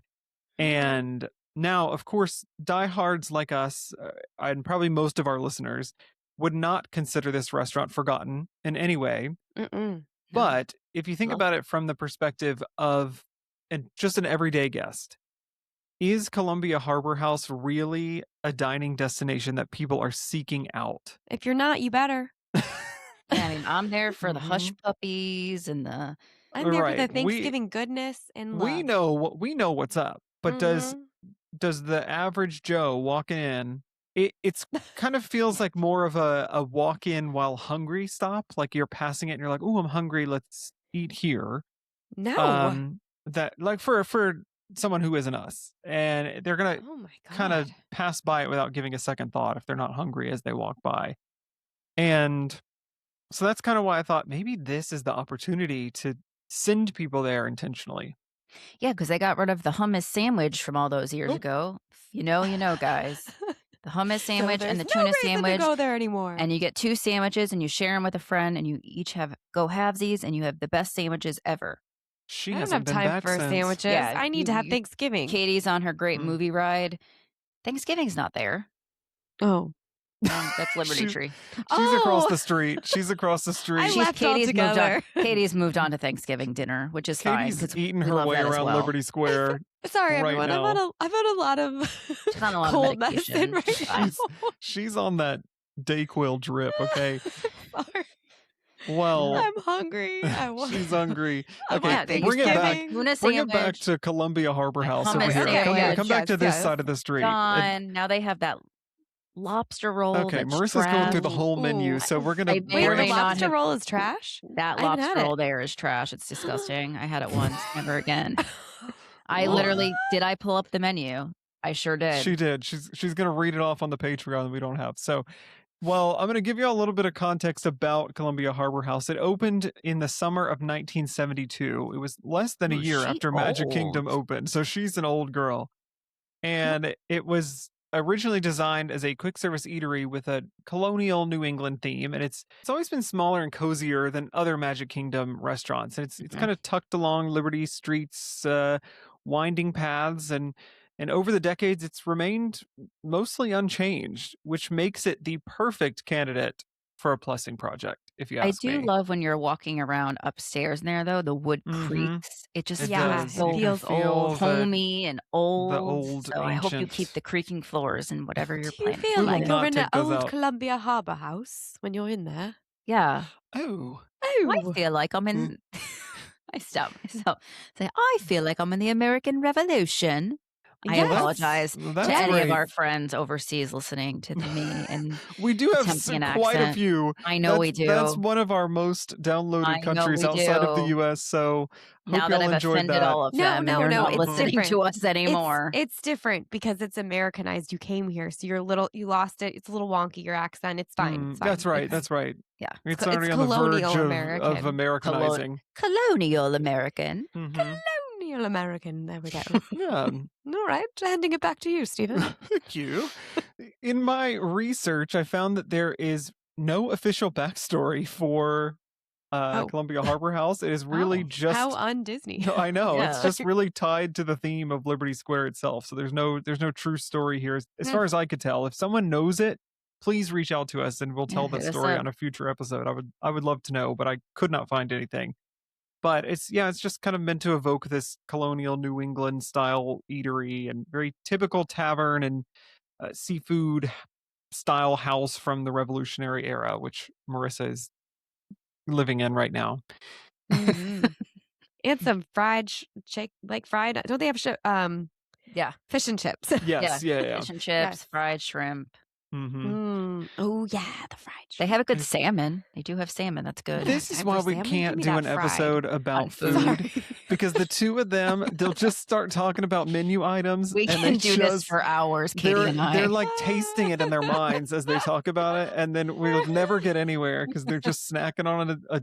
[SPEAKER 1] And now, of course, diehards like us, and probably most of our listeners, would not consider this restaurant forgotten in any way.
[SPEAKER 3] No.
[SPEAKER 1] But if you think about it from the perspective of just an everyday guest, is Columbia Harbour House really a dining destination that people are seeking out?
[SPEAKER 3] If you're not, you better.
[SPEAKER 2] Yeah, I mean, I'm there for the hush puppies and the.
[SPEAKER 3] I'm there for the Thanksgiving goodness and love.
[SPEAKER 1] We know what's up, but does the average Joe walking in? It's kind of feels like more of a walk in while hungry stop. Like you're passing it and you're like, "Oh, I'm hungry. Let's eat here."
[SPEAKER 3] No,
[SPEAKER 1] that like for someone who isn't us, and they're gonna kind of pass by it without giving a second thought if they're not hungry as they walk by, and. So that's kind of why I thought maybe this is the opportunity to send people there intentionally.
[SPEAKER 2] Yeah, because they got rid of the hummus sandwich from all those years ago. You know, guys. The hummus sandwich and the tuna sandwich.
[SPEAKER 3] To go there anymore.
[SPEAKER 2] And you get 2 sandwiches and you share them with a friend and you each go halvesies and you have the best sandwiches ever.
[SPEAKER 1] She
[SPEAKER 3] I don't
[SPEAKER 1] hasn't
[SPEAKER 3] have
[SPEAKER 1] been
[SPEAKER 3] time
[SPEAKER 1] back
[SPEAKER 3] for
[SPEAKER 1] since.
[SPEAKER 3] sandwiches.
[SPEAKER 2] Yeah,
[SPEAKER 3] I need to have Thanksgiving.
[SPEAKER 2] Katie's on her great movie ride. Thanksgiving's not there.
[SPEAKER 3] Oh.
[SPEAKER 2] That's Liberty Tree.
[SPEAKER 1] She's across the street. She's across the street.
[SPEAKER 3] I left altogether.
[SPEAKER 2] Katie's moved on to Thanksgiving dinner, which is fine.
[SPEAKER 1] Katie's eating her way around Liberty Square.
[SPEAKER 3] Sorry,
[SPEAKER 1] right
[SPEAKER 3] everyone.
[SPEAKER 1] now.
[SPEAKER 3] I've had a lot of
[SPEAKER 2] She's on a lot
[SPEAKER 3] cold
[SPEAKER 2] of medication.
[SPEAKER 3] medicine right now.
[SPEAKER 1] She's on that Dayquil drip, okay?
[SPEAKER 3] Sorry.
[SPEAKER 1] Well,
[SPEAKER 3] I'm hungry.
[SPEAKER 1] She's hungry.
[SPEAKER 3] I
[SPEAKER 1] Okay,
[SPEAKER 3] want
[SPEAKER 1] bring it back.
[SPEAKER 2] Tuna
[SPEAKER 1] Bring it
[SPEAKER 2] sandwich.
[SPEAKER 1] back to Columbia Harbour House over
[SPEAKER 2] Hummus
[SPEAKER 1] here.
[SPEAKER 2] sandwich.
[SPEAKER 1] Come back to this
[SPEAKER 3] Yes.
[SPEAKER 1] side of the street.
[SPEAKER 2] Done. Now they have that lobster roll.
[SPEAKER 1] Okay,
[SPEAKER 2] that's
[SPEAKER 1] Marissa's going through the
[SPEAKER 2] trash.
[SPEAKER 1] whole menu, so we're gonna
[SPEAKER 2] They may
[SPEAKER 3] Wait,
[SPEAKER 2] or
[SPEAKER 3] the
[SPEAKER 2] may not
[SPEAKER 3] lobster
[SPEAKER 2] have-
[SPEAKER 3] roll is trash?
[SPEAKER 2] That
[SPEAKER 3] I haven't had
[SPEAKER 2] lobster
[SPEAKER 3] it.
[SPEAKER 2] roll there is trash. It's disgusting. I had it once, never again. I literally did. I pull up the menu. I sure did.
[SPEAKER 1] She did. She's gonna read it off on the Patreon that we don't have. So, well, I'm gonna give you a little bit of context about Columbia Harbour House. It opened in the summer of 1972. It was less than a year
[SPEAKER 2] she
[SPEAKER 1] after Magic
[SPEAKER 2] old.
[SPEAKER 1] Kingdom opened, so she's an old girl. And it was originally designed as a quick service eatery with a colonial New England theme, and it's always been smaller and cozier than other Magic Kingdom restaurants. And it's kind of tucked along Liberty Street's winding paths, and over the decades it's remained mostly unchanged, which makes it the perfect candidate for a plussing project, if you ask me.
[SPEAKER 2] I do love when you're walking around upstairs in there, though. The wood creaks. It just
[SPEAKER 1] does.
[SPEAKER 2] so
[SPEAKER 1] You can
[SPEAKER 2] feels
[SPEAKER 1] feel
[SPEAKER 2] old,
[SPEAKER 1] the-
[SPEAKER 2] homey, and old.
[SPEAKER 1] old
[SPEAKER 2] so I hope you
[SPEAKER 1] ancient-
[SPEAKER 2] keep the creaking floors and whatever you're
[SPEAKER 3] Do you
[SPEAKER 2] planning.
[SPEAKER 3] feel
[SPEAKER 1] We
[SPEAKER 3] like
[SPEAKER 1] will
[SPEAKER 3] you're
[SPEAKER 1] not
[SPEAKER 3] in the
[SPEAKER 1] take those
[SPEAKER 3] old
[SPEAKER 1] out.
[SPEAKER 3] Columbia Harbour House when you're in there?
[SPEAKER 2] Yeah.
[SPEAKER 1] Oh.
[SPEAKER 2] I feel like I'm in. I stop myself. Say, I feel like I'm in the American Revolution. I
[SPEAKER 3] Yes.
[SPEAKER 2] apologize
[SPEAKER 1] That's
[SPEAKER 2] to any of
[SPEAKER 1] great.
[SPEAKER 2] our friends overseas listening to me. And
[SPEAKER 1] We do have
[SPEAKER 2] attempting an
[SPEAKER 1] quite a
[SPEAKER 2] accent.
[SPEAKER 1] few.
[SPEAKER 2] I know we do.
[SPEAKER 1] That's one of our most
[SPEAKER 2] I
[SPEAKER 1] downloaded
[SPEAKER 2] know
[SPEAKER 1] countries
[SPEAKER 2] we
[SPEAKER 1] outside of the
[SPEAKER 2] do.
[SPEAKER 1] US. So hope
[SPEAKER 2] Now that
[SPEAKER 1] y'all
[SPEAKER 2] I've
[SPEAKER 1] enjoyed
[SPEAKER 2] offended
[SPEAKER 1] that.
[SPEAKER 2] all of
[SPEAKER 3] No,
[SPEAKER 2] them,
[SPEAKER 3] no,
[SPEAKER 2] and they're
[SPEAKER 3] no,
[SPEAKER 2] not
[SPEAKER 3] it's
[SPEAKER 2] listening to
[SPEAKER 3] different.
[SPEAKER 2] us anymore.
[SPEAKER 3] It's different because it's Americanized. You came here, so you lost it. It's a little wonky, your accent. It's fine. It's fine.
[SPEAKER 1] That's right.
[SPEAKER 3] It's-
[SPEAKER 1] That's right.
[SPEAKER 2] Yeah.
[SPEAKER 1] It's
[SPEAKER 3] It's
[SPEAKER 1] already on the verge
[SPEAKER 3] colonial
[SPEAKER 1] of
[SPEAKER 3] American.
[SPEAKER 1] Americanizing.
[SPEAKER 2] Colonial American.
[SPEAKER 1] Mhm.
[SPEAKER 3] Colonial American. There we go.
[SPEAKER 1] Yeah.
[SPEAKER 3] All right, handing it back to you, Stephen.
[SPEAKER 1] Thank you. In my research, I found that there is no official backstory for Columbia Harbour House. It is really just
[SPEAKER 3] How un-Disney.
[SPEAKER 1] No, I know. It's
[SPEAKER 2] Yeah.
[SPEAKER 1] just really tied to the theme of Liberty Square itself. So there's no true story here as far as I could tell. If someone knows it, please reach out to us and we'll tell
[SPEAKER 2] Yeah,
[SPEAKER 1] that
[SPEAKER 2] hit us
[SPEAKER 1] story
[SPEAKER 2] up.
[SPEAKER 1] on a future episode. I would love to know, but I could not find anything. But it's just kind of meant to evoke this colonial New England style eatery and very typical tavern and seafood style house from the Revolutionary era, which Marissa is living in right now.
[SPEAKER 3] Mhm. And some fried fried. Don't they have
[SPEAKER 2] Yeah.
[SPEAKER 3] fish and chips?
[SPEAKER 1] Yes, yeah.
[SPEAKER 2] Fish and chips,
[SPEAKER 3] Yes.
[SPEAKER 2] fried shrimp.
[SPEAKER 1] Mm-hmm.
[SPEAKER 3] Oh, yeah, the fried shrimp.
[SPEAKER 2] They have a good salmon. They do have salmon. That's good.
[SPEAKER 1] This is
[SPEAKER 3] Time
[SPEAKER 1] why
[SPEAKER 3] for
[SPEAKER 1] we
[SPEAKER 3] salmon?
[SPEAKER 1] can't
[SPEAKER 3] Give me
[SPEAKER 1] do
[SPEAKER 3] that
[SPEAKER 1] an
[SPEAKER 3] fried.
[SPEAKER 1] episode about
[SPEAKER 2] On
[SPEAKER 1] food
[SPEAKER 3] Sorry.
[SPEAKER 1] because the two of them, they'll just start talking about menu items.
[SPEAKER 2] We
[SPEAKER 1] and
[SPEAKER 2] can
[SPEAKER 1] they
[SPEAKER 2] do this
[SPEAKER 1] just-
[SPEAKER 2] for hours, Katie
[SPEAKER 1] They're,
[SPEAKER 2] and I.
[SPEAKER 1] they're like tasting it in their minds as they talk about it, and then we'll never get anywhere because they're just snacking on a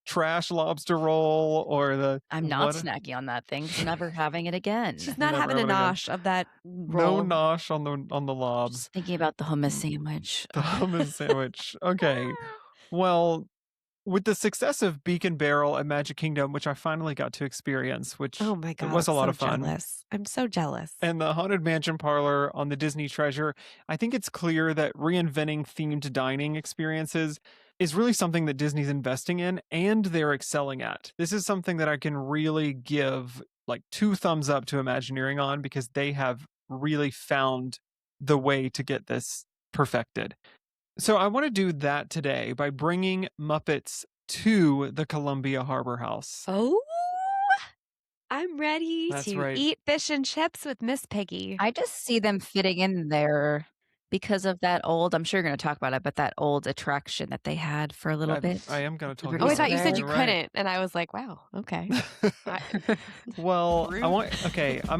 [SPEAKER 1] trash lobster roll or the.
[SPEAKER 2] I'm not
[SPEAKER 1] what-
[SPEAKER 2] snacking on that thing. 'Cause I'm never having it again.
[SPEAKER 3] She's not
[SPEAKER 1] Never
[SPEAKER 3] having a
[SPEAKER 1] having a good-
[SPEAKER 3] nosh of that
[SPEAKER 1] No
[SPEAKER 3] roll.
[SPEAKER 1] nosh on the lobs.
[SPEAKER 2] Just thinking about the hummus sandwich.
[SPEAKER 1] The hummus sandwich. Okay. Well, with the success of Beacon Barrel at Magic Kingdom, which I finally got to experience, which
[SPEAKER 3] Oh my God.
[SPEAKER 1] it was a
[SPEAKER 3] I'm
[SPEAKER 1] lot
[SPEAKER 3] so
[SPEAKER 1] of fun.
[SPEAKER 3] Jealous. I'm so jealous.
[SPEAKER 1] And the Haunted Mansion parlor on the Disney Treasure, I think it's clear that reinventing themed dining experiences is really something that Disney's investing in and they're excelling at. This is something that I can really give like 2 thumbs up to Imagineering on because they have really found the way to get this perfected. So I want to do that today by bringing Muppets to the Columbia Harbour House.
[SPEAKER 3] Oh, I'm ready
[SPEAKER 1] That's
[SPEAKER 3] to
[SPEAKER 1] right.
[SPEAKER 3] eat fish and chips with Miss Piggy.
[SPEAKER 2] I just see them fitting in there because of that old, I'm sure you're going to talk about it, but that old attraction that they had for a little bit.
[SPEAKER 1] I am going to talk
[SPEAKER 2] Oh,
[SPEAKER 3] Oh, I
[SPEAKER 1] about
[SPEAKER 3] thought you
[SPEAKER 1] that.
[SPEAKER 3] said you
[SPEAKER 1] You're right.
[SPEAKER 3] couldn't. And I was like, wow, okay.
[SPEAKER 1] Well,
[SPEAKER 3] Rude.
[SPEAKER 1] I'm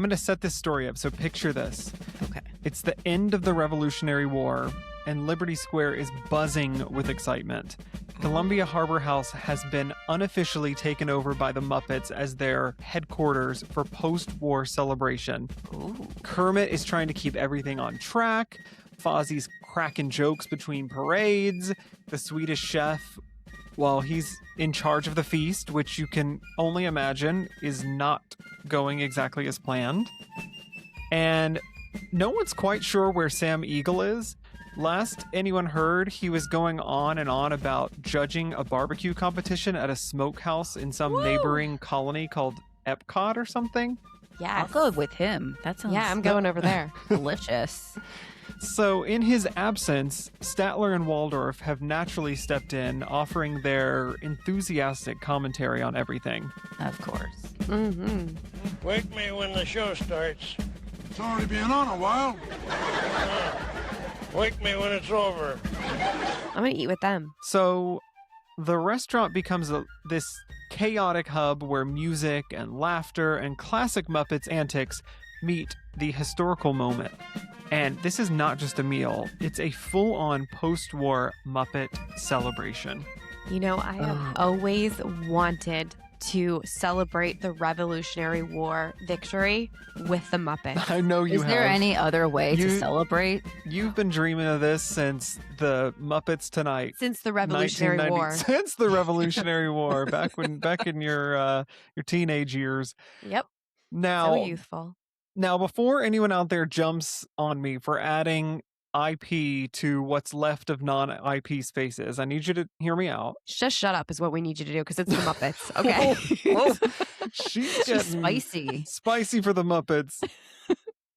[SPEAKER 1] going to set this story up. So picture this.
[SPEAKER 2] Okay.
[SPEAKER 1] It's the end of the Revolutionary War, and Liberty Square is buzzing with excitement. Columbia Harbour House has been unofficially taken over by the Muppets as their headquarters for post-war celebration. Kermit is trying to keep everything on track. Fozzie's cracking jokes between parades. The Swedish Chef, well, he's in charge of the feast, which you can only imagine is not going exactly as planned. And no one's quite sure where Sam Eagle is. Last anyone heard, he was going on and on about judging a barbecue competition at a smokehouse in some
[SPEAKER 3] Woo!
[SPEAKER 1] neighboring colony called Epcot or something.
[SPEAKER 3] Yes.
[SPEAKER 2] I'll go with him. That sounds
[SPEAKER 3] Yeah, I'm going over there.
[SPEAKER 2] delicious.
[SPEAKER 1] So, in his absence, Statler and Waldorf have naturally stepped in, offering their enthusiastic commentary on everything.
[SPEAKER 2] Of course.
[SPEAKER 3] Mm-hmm.
[SPEAKER 7] Wake me when the show starts.
[SPEAKER 8] It's already been on a while.
[SPEAKER 7] Wake me when it's over.
[SPEAKER 3] I'm going to eat with them.
[SPEAKER 1] So, the restaurant becomes this chaotic hub where music and laughter and classic Muppets antics meet the historical moment. And this is not just a meal, it's a full-on post-war Muppet celebration.
[SPEAKER 3] You know, I have always wanted to celebrate the Revolutionary War victory with the Muppets.
[SPEAKER 1] I know you
[SPEAKER 2] Is there
[SPEAKER 1] have.
[SPEAKER 2] any other way
[SPEAKER 1] You-
[SPEAKER 2] to celebrate?
[SPEAKER 1] You've been dreaming of this since the Muppets Tonight.
[SPEAKER 3] Since the Revolutionary
[SPEAKER 1] 1990
[SPEAKER 3] War.
[SPEAKER 1] Since the Revolutionary War, back in your teenage years.
[SPEAKER 3] Yep.
[SPEAKER 1] Now,
[SPEAKER 3] So youthful.
[SPEAKER 1] Now, before anyone out there jumps on me for adding IP to what's left of non-IP spaces, I need you to hear me out.
[SPEAKER 3] Just shut up is what we need you to do because it's the Muppets. Okay.
[SPEAKER 1] She's
[SPEAKER 2] She's
[SPEAKER 1] getting
[SPEAKER 2] spicy.
[SPEAKER 1] spicy for the Muppets.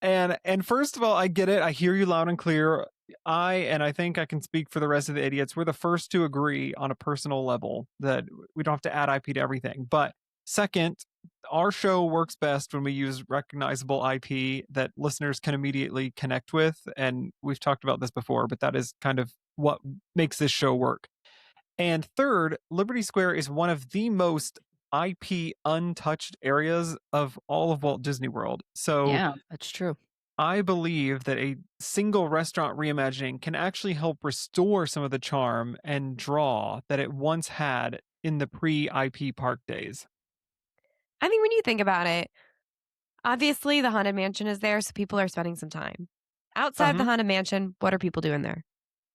[SPEAKER 1] And first of all, I get it. I hear you loud and clear. I think I can speak for the rest of the idiots. We're the first to agree on a personal level that we don't have to add IP to everything. But second, our show works best when we use recognizable IP that listeners can immediately connect with. And we've talked about this before, but that is kind of what makes this show work. And third, Liberty Square is one of the most IP untouched areas of all of Walt Disney World. So
[SPEAKER 2] Yeah, that's true.
[SPEAKER 1] I believe that a single restaurant reimagining can actually help restore some of the charm and draw that it once had in the pre-IP park days.
[SPEAKER 3] I think when you think about it, obviously the Haunted Mansion is there, so people are spending some time. Outside the Haunted Mansion, what are people doing there?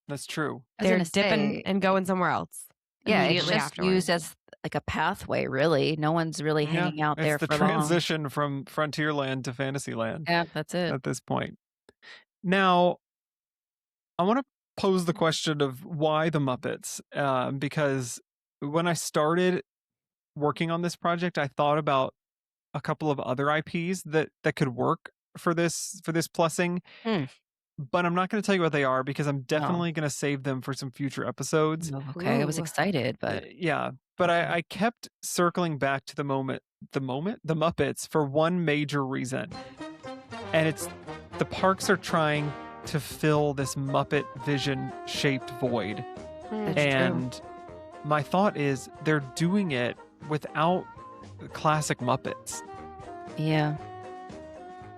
[SPEAKER 1] That's true.
[SPEAKER 2] I was
[SPEAKER 3] They're
[SPEAKER 2] gonna
[SPEAKER 3] dipping
[SPEAKER 2] say-
[SPEAKER 3] and going somewhere else.
[SPEAKER 2] Yeah, it's
[SPEAKER 3] immediately
[SPEAKER 2] just
[SPEAKER 3] afterwards.
[SPEAKER 2] used as like a pathway, really. No one's really hanging out there
[SPEAKER 1] it's the
[SPEAKER 2] for long.
[SPEAKER 1] transition from Frontierland to Fantasyland
[SPEAKER 2] Yeah, that's it.
[SPEAKER 1] at this point. Now, I want to pose the question of why the Muppets, because when I started working on this project, I thought about a couple of other IPs that could work for this plussing. But I'm not going to tell you what they are because I'm definitely going to save them for some future episodes.
[SPEAKER 2] Oh, okay, I was
[SPEAKER 3] Ooh.
[SPEAKER 2] excited, but
[SPEAKER 1] Yeah, but I kept circling back to the Muppets for one major reason. And it's the parks are trying to fill this Muppet Vision-shaped void.
[SPEAKER 3] That's
[SPEAKER 1] And my thought is they're doing it without classic Muppets.
[SPEAKER 2] Yeah.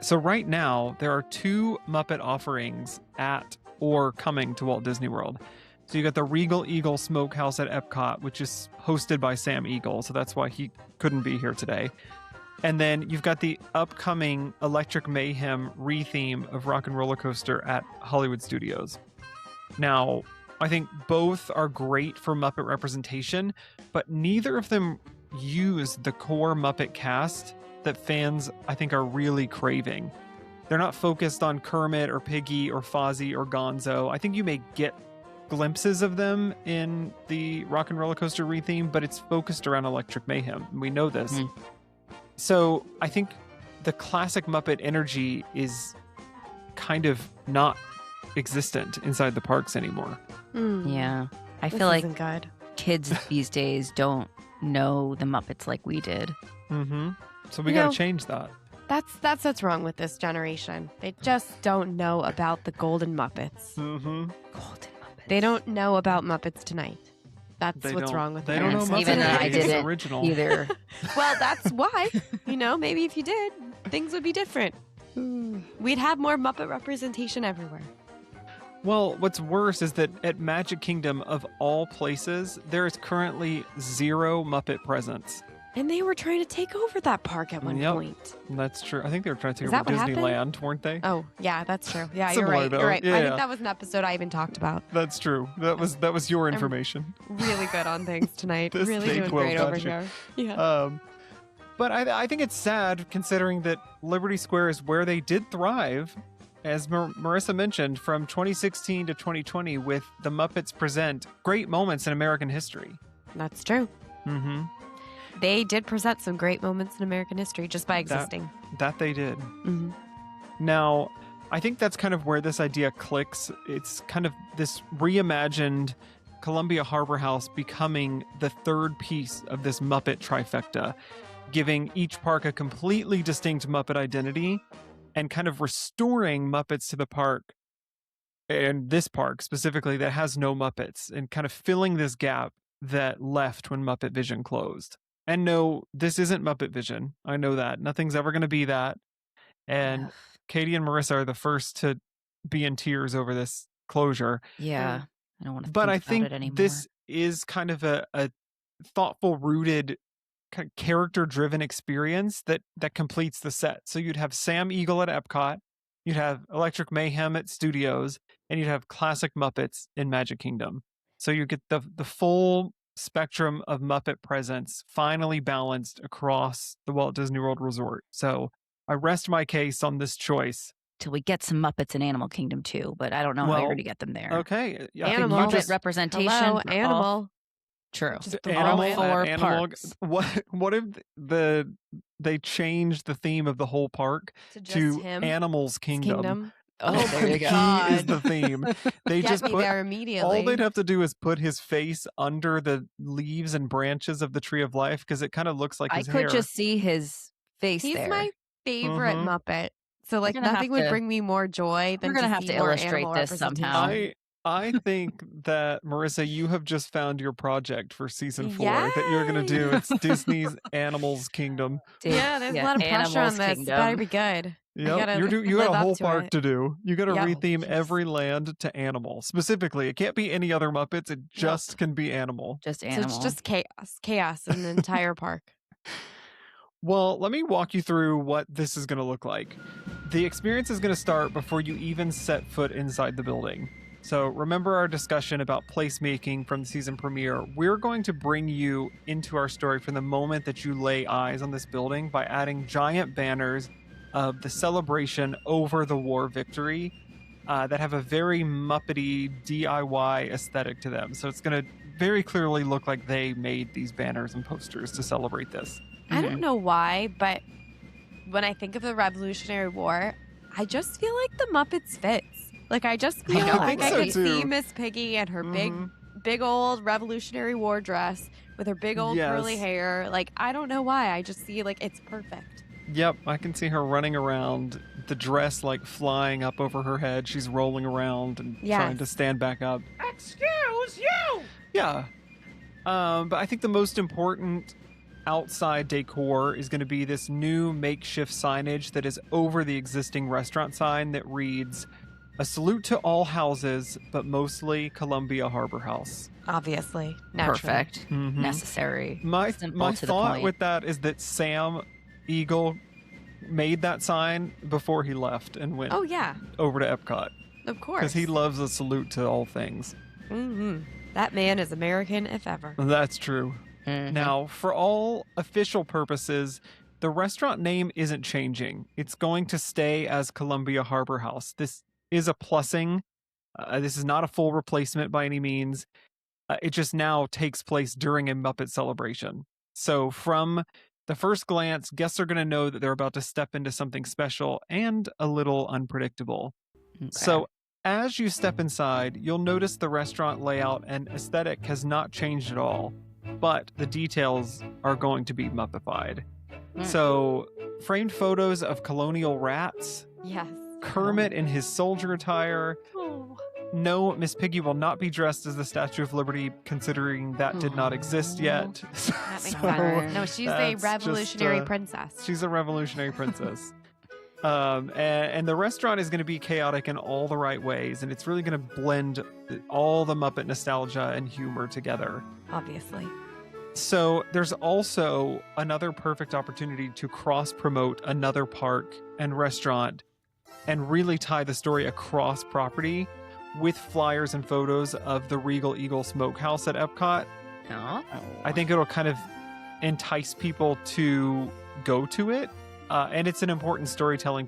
[SPEAKER 1] So right now, there are 2 Muppet offerings at or coming to Walt Disney World. So you got the Regal Eagle Smokehouse at Epcot, which is hosted by Sam Eagle, so that's why he couldn't be here today. And then you've got the upcoming Electric Mayhem re-theme of Rock and Roller Coaster at Hollywood Studios. Now, I think both are great for Muppet representation, but neither of them use the core Muppet cast that fans, I think, are really craving. They're not focused on Kermit or Piggy or Fozzie or Gonzo. I think you may get glimpses of them in the Rock and Roller Coaster re-theme, but it's focused around Electric Mayhem. We know this. So I think the classic Muppet energy is kind of not existent inside the parks anymore.
[SPEAKER 2] Yeah. I feel like
[SPEAKER 3] good.
[SPEAKER 2] kids these days don't know the Muppets like we did.
[SPEAKER 1] So we got to change that.
[SPEAKER 3] That's what's wrong with this generation. They just don't know about the Golden Muppets.
[SPEAKER 2] Golden Muppets.
[SPEAKER 3] They don't know about Muppets Tonight. That's what's wrong with
[SPEAKER 1] They
[SPEAKER 3] them.
[SPEAKER 1] don't know Muppet
[SPEAKER 2] Even though I
[SPEAKER 1] Tonight is
[SPEAKER 2] didn't
[SPEAKER 1] original.
[SPEAKER 2] either.
[SPEAKER 3] Well, that's why. Maybe if you did, things would be different. We'd have more Muppet representation everywhere.
[SPEAKER 1] Well, what's worse is that at Magic Kingdom, of all places, there is currently 0 Muppet presence.
[SPEAKER 3] And they were trying to take over that park at one point.
[SPEAKER 1] That's true. I think they were trying to take
[SPEAKER 3] Is
[SPEAKER 1] over
[SPEAKER 3] that what
[SPEAKER 1] Disneyland, weren't they?
[SPEAKER 3] Oh, yeah, that's true. Yeah,
[SPEAKER 1] Similar,
[SPEAKER 3] you're right.
[SPEAKER 1] though.
[SPEAKER 3] You're right. I
[SPEAKER 1] Yeah.
[SPEAKER 3] think that was an episode I even talked about.
[SPEAKER 1] That's true. That was your information.
[SPEAKER 3] Really good on things tonight.
[SPEAKER 1] This
[SPEAKER 3] Really
[SPEAKER 1] thing
[SPEAKER 3] doing
[SPEAKER 1] will
[SPEAKER 3] great over
[SPEAKER 1] got you.
[SPEAKER 3] here. Yeah.
[SPEAKER 1] But I think it's sad considering that Liberty Square is where they did thrive, as Marissa mentioned, from 2016 to 2020 with the Muppets Present Great Moments in American History.
[SPEAKER 3] That's true.
[SPEAKER 1] Mm-hmm.
[SPEAKER 3] They did present some great moments in American history just by existing.
[SPEAKER 1] That they did.
[SPEAKER 3] Mm-hmm.
[SPEAKER 1] Now, I think that's kind of where this idea clicks. It's kind of this reimagined Columbia Harbour House becoming the third piece of this Muppet trifecta, giving each park a completely distinct Muppet identity and kind of restoring Muppets to the park, and this park specifically that has no Muppets, and kind of filling this gap that left when Muppet Vision closed. And no, this isn't Muppet Vision. I know that. Nothing's ever going to be that. And Katie and Marissa are the first to be in tears over this closure.
[SPEAKER 2] Yeah. I don't want to
[SPEAKER 1] But
[SPEAKER 2] think
[SPEAKER 1] I
[SPEAKER 2] about
[SPEAKER 1] think
[SPEAKER 2] it anymore.
[SPEAKER 1] this is kind of a thoughtful, rooted, kind of character-driven experience that completes the set. So you'd have Sam Eagle at Epcot, you'd have Electric Mayhem at Studios, and you'd have classic Muppets in Magic Kingdom. So you get the full spectrum of Muppet presence finally balanced across the Walt Disney World Resort. So I rest my case on this choice.
[SPEAKER 2] Till we get some Muppets in Animal Kingdom too, but I don't know how you're going to get them there.
[SPEAKER 1] Okay. I think
[SPEAKER 3] Animal.
[SPEAKER 1] you
[SPEAKER 2] Muppet representation.
[SPEAKER 3] Hello,
[SPEAKER 2] for
[SPEAKER 3] animal.
[SPEAKER 2] all- True.
[SPEAKER 3] Just
[SPEAKER 1] Animal,
[SPEAKER 2] all four
[SPEAKER 1] animal.
[SPEAKER 2] parks.
[SPEAKER 1] What if they changed the theme of the whole park
[SPEAKER 3] To just
[SPEAKER 1] to
[SPEAKER 3] him.
[SPEAKER 1] Animals Kingdom?
[SPEAKER 2] Oh, there you go.
[SPEAKER 1] He is the theme. They
[SPEAKER 3] Get
[SPEAKER 1] just
[SPEAKER 3] me
[SPEAKER 1] put
[SPEAKER 3] there immediately.
[SPEAKER 1] all they'd have to do is put his face under the leaves and branches of the Tree of Life, because it kind of looks like
[SPEAKER 2] I
[SPEAKER 1] his
[SPEAKER 2] could
[SPEAKER 1] hair.
[SPEAKER 2] just see his face
[SPEAKER 3] He's
[SPEAKER 2] there.
[SPEAKER 3] my favorite
[SPEAKER 1] Mhm.
[SPEAKER 3] Muppet. So like
[SPEAKER 2] We're gonna
[SPEAKER 3] nothing
[SPEAKER 2] have
[SPEAKER 3] would
[SPEAKER 2] to-
[SPEAKER 3] bring me more joy than
[SPEAKER 2] we're gonna
[SPEAKER 3] to
[SPEAKER 2] have
[SPEAKER 3] see
[SPEAKER 2] to
[SPEAKER 3] more
[SPEAKER 2] illustrate
[SPEAKER 3] animal
[SPEAKER 2] this somehow.
[SPEAKER 3] representation.
[SPEAKER 1] I think that, Marissa, you have just found your project for season 4 that you're going to do. It's Disney's Animals Kingdom.
[SPEAKER 3] Yeah, there's a lot of pressure on
[SPEAKER 2] Animals
[SPEAKER 3] this. It
[SPEAKER 2] Kingdom.
[SPEAKER 3] better be good.
[SPEAKER 1] Yep.
[SPEAKER 3] gotta
[SPEAKER 1] You got
[SPEAKER 3] live
[SPEAKER 1] a
[SPEAKER 3] up
[SPEAKER 1] whole
[SPEAKER 3] to
[SPEAKER 1] park
[SPEAKER 3] it.
[SPEAKER 1] to do. You got to
[SPEAKER 3] Yep.
[SPEAKER 1] retheme every land to animal. Specifically, it can't be any other Muppets. It just can be animal.
[SPEAKER 2] Just
[SPEAKER 3] So
[SPEAKER 2] animal.
[SPEAKER 3] it's just chaos in the entire park.
[SPEAKER 1] Well, let me walk you through what this is going to look like. The experience is going to start before you even set foot inside the building. So remember our discussion about placemaking from the season premiere. We're going to bring you into our story from the moment that you lay eyes on this building by adding giant banners of the celebration over the war victory that have a very Muppety DIY aesthetic to them. So it's going to very clearly look like they made these banners and posters to celebrate this.
[SPEAKER 3] I don't know why, but when I think of the Revolutionary War, I just feel like the Muppets fits. Like I just feel
[SPEAKER 2] know,
[SPEAKER 3] like I
[SPEAKER 1] so
[SPEAKER 3] could
[SPEAKER 1] too.
[SPEAKER 3] see Miss Piggy and her
[SPEAKER 1] Mhm.
[SPEAKER 3] big old Revolutionary War dress with her big old
[SPEAKER 1] Yes.
[SPEAKER 3] curly hair. Like I don't know why. I just see like it's perfect.
[SPEAKER 1] Yep, I can see her running around, the dress like flying up over her head. She's rolling around and trying to stand back up.
[SPEAKER 7] Excuse you!
[SPEAKER 1] Yeah. But I think the most important outside decor is going to be this new makeshift signage that is over the existing restaurant sign that reads, "A salute to all houses, but mostly Columbia Harbour House."
[SPEAKER 3] Obviously. Naturally.
[SPEAKER 2] Perfect.
[SPEAKER 1] Mhm.
[SPEAKER 2] Necessary.
[SPEAKER 1] My
[SPEAKER 2] Simple to the
[SPEAKER 1] thought
[SPEAKER 2] point.
[SPEAKER 1] with that is that Sam Eagle made that sign before he left and went
[SPEAKER 3] Oh, yeah.
[SPEAKER 1] over to Epcot.
[SPEAKER 3] Of course.
[SPEAKER 1] Because he loves a salute to all things.
[SPEAKER 3] Mm-hmm. That man is American if ever.
[SPEAKER 1] That's true.
[SPEAKER 2] Mhm.
[SPEAKER 1] Now, for all official purposes, the restaurant name isn't changing. It's going to stay as Columbia Harbour House. This is a plussing. This is not a full replacement by any means. It just now takes place during a Muppet celebration. So from the first glance, guests are going to know that they're about to step into something special and a little unpredictable.
[SPEAKER 2] Okay.
[SPEAKER 1] So as you step inside, you'll notice the restaurant layout and aesthetic has not changed at all, but the details are going to be Muppified. So framed photos of colonial rats,
[SPEAKER 3] Yes.
[SPEAKER 1] Kermit in his soldier attire.
[SPEAKER 3] Oh.
[SPEAKER 1] No, Miss Piggy will not be dressed as the Statue of Liberty, considering that did not exist yet.
[SPEAKER 3] That makes
[SPEAKER 1] So,
[SPEAKER 3] sense. No, she's a
[SPEAKER 1] that's
[SPEAKER 3] revolutionary
[SPEAKER 1] just,
[SPEAKER 3] princess.
[SPEAKER 1] She's a revolutionary princess. And the restaurant is going to be chaotic in all the right ways, and it's really going to blend all the Muppet nostalgia and humor together.
[SPEAKER 3] Obviously.
[SPEAKER 1] So there's also another perfect opportunity to cross-promote another park and restaurant and really tie the story across property with flyers and photos of the Regal Eagle Smokehouse at Epcot.
[SPEAKER 2] Oh.
[SPEAKER 1] I think it'll kind of entice people to go to it. And it's an important storytelling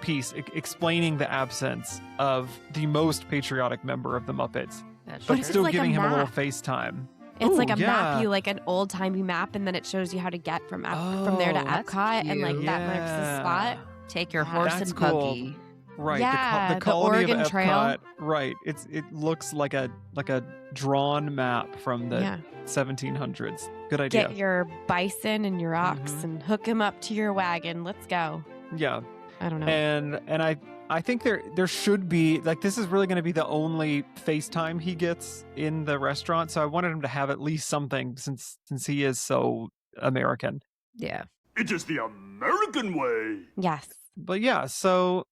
[SPEAKER 1] piece explaining the absence of the most patriotic member of the Muppets,
[SPEAKER 2] That's
[SPEAKER 1] but
[SPEAKER 2] true.
[SPEAKER 1] still
[SPEAKER 3] like a
[SPEAKER 1] giving him a little
[SPEAKER 3] map.
[SPEAKER 1] FaceTime.
[SPEAKER 3] It's
[SPEAKER 1] Ooh,
[SPEAKER 3] like a
[SPEAKER 1] yeah.
[SPEAKER 3] map, like an old-timey map, and then it shows you how to get from there to
[SPEAKER 2] Oh, that's
[SPEAKER 3] Epcot, and like
[SPEAKER 2] cute.
[SPEAKER 3] that marks the spot.
[SPEAKER 2] Take your
[SPEAKER 3] Yeah.
[SPEAKER 2] horse
[SPEAKER 1] That's
[SPEAKER 2] and
[SPEAKER 1] cool.
[SPEAKER 2] buggy.
[SPEAKER 1] Right,
[SPEAKER 3] Yeah,
[SPEAKER 1] the
[SPEAKER 3] the
[SPEAKER 1] colony
[SPEAKER 3] Oregon
[SPEAKER 1] of Epcot.
[SPEAKER 3] Trail.
[SPEAKER 1] Right, it looks like a drawn map from the
[SPEAKER 3] Yeah.
[SPEAKER 1] 1700s. Good idea.
[SPEAKER 3] Get your bison and your ox
[SPEAKER 1] Mhm.
[SPEAKER 3] and hook him up to your wagon. Let's go.
[SPEAKER 1] Yeah,
[SPEAKER 3] I don't know.
[SPEAKER 1] and I think there should be, like, this is really going to be the only FaceTime he gets in the restaurant. So I wanted him to have at least something since he is so American.
[SPEAKER 2] Yeah.
[SPEAKER 4] It is the American way.
[SPEAKER 3] Yes.
[SPEAKER 1] But yeah, so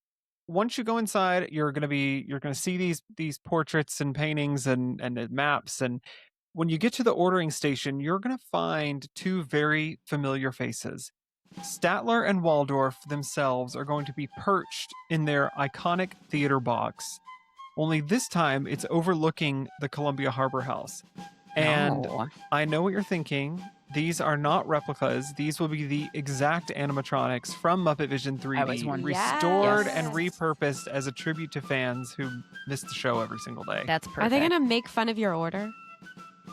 [SPEAKER 1] once you go inside, you're gonna see these portraits and paintings and maps, and when you get to the ordering station, you're gonna find two very familiar faces. Statler and Waldorf themselves are going to be perched in their iconic theater box. Only this time it's overlooking the Columbia Harbour House. And
[SPEAKER 2] Oh.
[SPEAKER 1] I know what you're thinking. These are not replicas. These will be the exact animatronics from Muppet Vision 3D,
[SPEAKER 2] I was wondering.
[SPEAKER 1] restored
[SPEAKER 3] Yes.
[SPEAKER 1] and repurposed as a tribute to fans who miss the show every single day.
[SPEAKER 2] That's perfect.
[SPEAKER 3] Are they going to make fun of your order?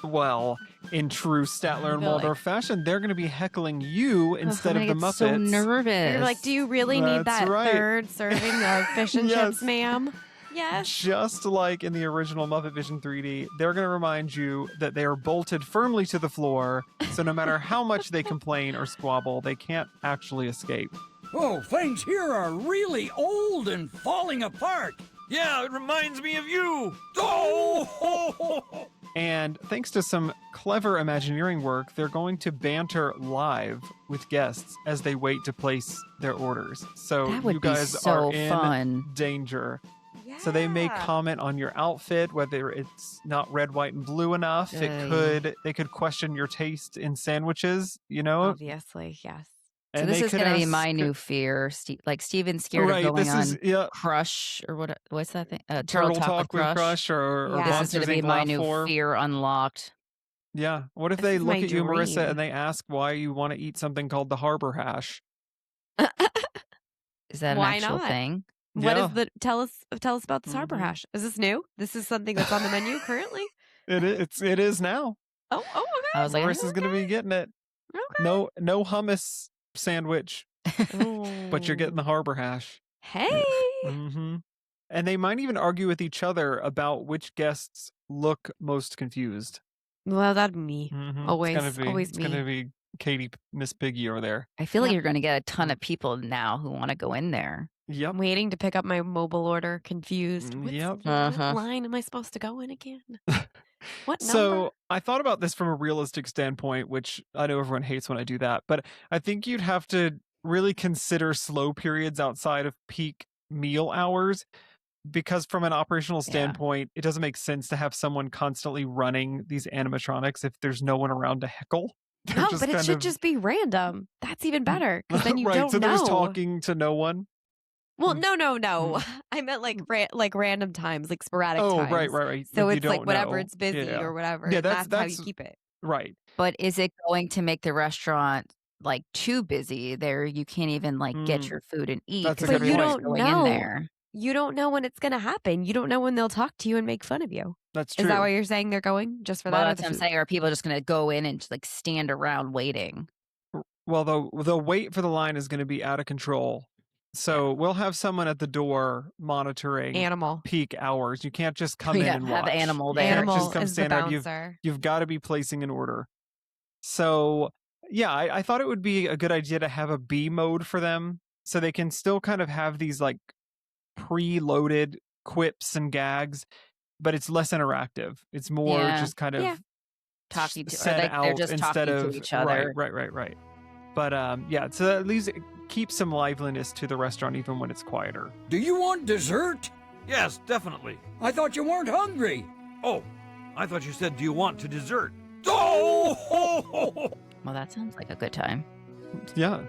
[SPEAKER 1] Well, in true Statler and
[SPEAKER 3] Really?
[SPEAKER 1] Waldorf fashion, they're going to be heckling you instead
[SPEAKER 2] I'm
[SPEAKER 1] of the
[SPEAKER 2] gonna get
[SPEAKER 1] Muppets.
[SPEAKER 2] so nervous.
[SPEAKER 3] You're like, do you really need
[SPEAKER 1] That's
[SPEAKER 3] that
[SPEAKER 1] right.
[SPEAKER 3] third serving of fish and
[SPEAKER 1] Yes.
[SPEAKER 3] chips, ma'am? Yes.
[SPEAKER 1] Just like in the original Muppet Vision 3D, they're going to remind you that they are bolted firmly to the floor, so no matter how much they complain or squabble, they can't actually escape.
[SPEAKER 9] Oh, things here are really old and falling apart.
[SPEAKER 5] Yeah, it reminds me of you.
[SPEAKER 9] Oh!
[SPEAKER 1] And thanks to some clever Imagineering work, they're going to banter live with guests as they wait to place their orders. So
[SPEAKER 2] That would
[SPEAKER 1] you
[SPEAKER 2] be
[SPEAKER 1] guys
[SPEAKER 2] so
[SPEAKER 1] are in
[SPEAKER 2] fun.
[SPEAKER 1] danger. So they may comment on your outfit, whether it's not red, white, and blue enough. They could question your taste in sandwiches, you know?
[SPEAKER 3] Obviously, yes.
[SPEAKER 2] So
[SPEAKER 1] And
[SPEAKER 2] this
[SPEAKER 1] they
[SPEAKER 2] is
[SPEAKER 1] could
[SPEAKER 2] going to be
[SPEAKER 1] ask-
[SPEAKER 2] my new fear. Like Steven's scared
[SPEAKER 1] Right,
[SPEAKER 2] of going
[SPEAKER 1] this
[SPEAKER 2] on
[SPEAKER 1] is
[SPEAKER 2] Crush or what's that thing?
[SPEAKER 1] Turtle Talk with Crush or
[SPEAKER 3] Yeah.
[SPEAKER 2] This is
[SPEAKER 1] Monsters
[SPEAKER 2] going to be
[SPEAKER 1] Inc.
[SPEAKER 2] my
[SPEAKER 1] Laugh
[SPEAKER 2] new
[SPEAKER 1] 4.
[SPEAKER 2] fear unlocked.
[SPEAKER 1] Yeah. What if
[SPEAKER 3] This
[SPEAKER 1] they
[SPEAKER 3] is
[SPEAKER 1] look
[SPEAKER 3] my
[SPEAKER 1] at you, Marissa,
[SPEAKER 3] dream.
[SPEAKER 1] and they ask why you want to eat something called the Harbour Hash?
[SPEAKER 2] Is that an
[SPEAKER 3] Why
[SPEAKER 2] actual
[SPEAKER 3] not?
[SPEAKER 2] thing?
[SPEAKER 3] What
[SPEAKER 1] Yeah.
[SPEAKER 3] is the tell us about this Harbour
[SPEAKER 1] Mhm.
[SPEAKER 3] Hash? Is this new? This is something that's on the menu currently?
[SPEAKER 1] It is now.
[SPEAKER 3] Oh, okay.
[SPEAKER 2] I was like,
[SPEAKER 1] Marissa's going to be getting it.
[SPEAKER 3] Okay.
[SPEAKER 1] No hummus sandwich, but you're getting the Harbour Hash.
[SPEAKER 3] Hey.
[SPEAKER 1] hmm And they might even argue with each other about which guests look most confused.
[SPEAKER 3] Well, that'd be me.
[SPEAKER 1] Mhm.
[SPEAKER 3] Always,
[SPEAKER 1] it's gonna be,
[SPEAKER 3] always
[SPEAKER 1] it's gonna
[SPEAKER 3] me.
[SPEAKER 1] be Katie, Miss Piggy over there.
[SPEAKER 2] I feel like you're going to get a ton of people now who want to go in there.
[SPEAKER 1] Yep.
[SPEAKER 3] I'm waiting to pick up my mobile order, confused.
[SPEAKER 1] Yep.
[SPEAKER 3] What line am I supposed to go in again? What number?
[SPEAKER 1] So I thought about this from a realistic standpoint, which I know everyone hates when I do that, but I think you'd have to really consider slow periods outside of peak meal hours, because from an operational standpoint, it doesn't make sense to have someone constantly running these animatronics if there's no one around to heckle.
[SPEAKER 3] No, but it should just be random. That's even better, because then you
[SPEAKER 1] right,
[SPEAKER 3] don't
[SPEAKER 1] so
[SPEAKER 3] know.
[SPEAKER 1] there's talking to no one.
[SPEAKER 3] Well, no. I meant like random times, like sporadic times.
[SPEAKER 1] Oh, right.
[SPEAKER 3] So
[SPEAKER 1] Like,
[SPEAKER 3] it's
[SPEAKER 1] you
[SPEAKER 3] like
[SPEAKER 1] don't
[SPEAKER 3] whatever,
[SPEAKER 1] know.
[SPEAKER 3] it's busy
[SPEAKER 1] Yeah.
[SPEAKER 3] or whatever.
[SPEAKER 1] Yeah,
[SPEAKER 3] and
[SPEAKER 1] that's
[SPEAKER 3] how you keep it.
[SPEAKER 1] Right.
[SPEAKER 2] But is it going to make the restaurant like too busy there? You can't even like get your food and eat
[SPEAKER 1] That's a
[SPEAKER 2] because
[SPEAKER 1] good
[SPEAKER 2] everyone's
[SPEAKER 1] point.
[SPEAKER 2] going
[SPEAKER 3] know.
[SPEAKER 2] in there.
[SPEAKER 3] You don't know when it's going to happen. You don't know when they'll talk to you and make fun of you.
[SPEAKER 1] That's true.
[SPEAKER 3] Is that why you're saying they're going just for
[SPEAKER 2] Well,
[SPEAKER 3] that?
[SPEAKER 2] that's what I'm saying. Are people just going to go in and just, like stand around waiting?
[SPEAKER 1] Well, the wait for the line is going to be out of control. So we'll have someone at the door monitoring
[SPEAKER 3] Animal.
[SPEAKER 1] peak hours. You can't just come in and
[SPEAKER 2] have
[SPEAKER 1] watch.
[SPEAKER 2] animal
[SPEAKER 1] You
[SPEAKER 2] there.
[SPEAKER 1] can't
[SPEAKER 3] Animal
[SPEAKER 1] just come
[SPEAKER 3] is the
[SPEAKER 1] stand around.
[SPEAKER 3] bouncer.
[SPEAKER 1] You've got to be placing an order. So yeah, I thought it would be a good idea to have a B mode for them, so they can still kind of have these like pre-loaded quips and gags, but it's less interactive. It's more just kind of
[SPEAKER 2] talking to, or
[SPEAKER 1] set
[SPEAKER 2] like
[SPEAKER 1] out
[SPEAKER 2] they're just
[SPEAKER 1] instead
[SPEAKER 2] talking
[SPEAKER 1] of
[SPEAKER 2] to each other.
[SPEAKER 1] Right. But yeah, so at least it keeps some liveliness to the restaurant even when it's quieter.
[SPEAKER 9] Do you want dessert?
[SPEAKER 5] Yes, definitely.
[SPEAKER 9] I thought you weren't hungry.
[SPEAKER 5] Oh, I thought you said, do you want to dessert? Oh!
[SPEAKER 2] Well, that sounds like a good time.
[SPEAKER 1] Yeah.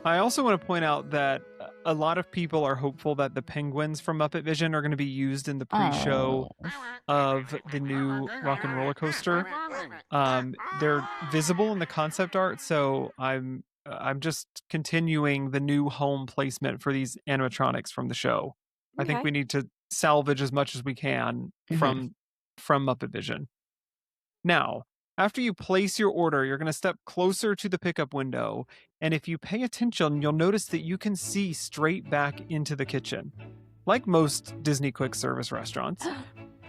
[SPEAKER 1] I also want to point out that a lot of people are hopeful that the penguins from Muppet Vision are going to be used in the pre-show of the new Rock and Roller Coaster. They're visible in the concept art, so I'm just continuing the new home placement for these animatronics from the show. I think we need to salvage as much as we can from Muppet Vision. Now, after you place your order, you're going to step closer to the pickup window, and if you pay attention, you'll notice that you can see straight back into the kitchen, like most Disney quick service restaurants.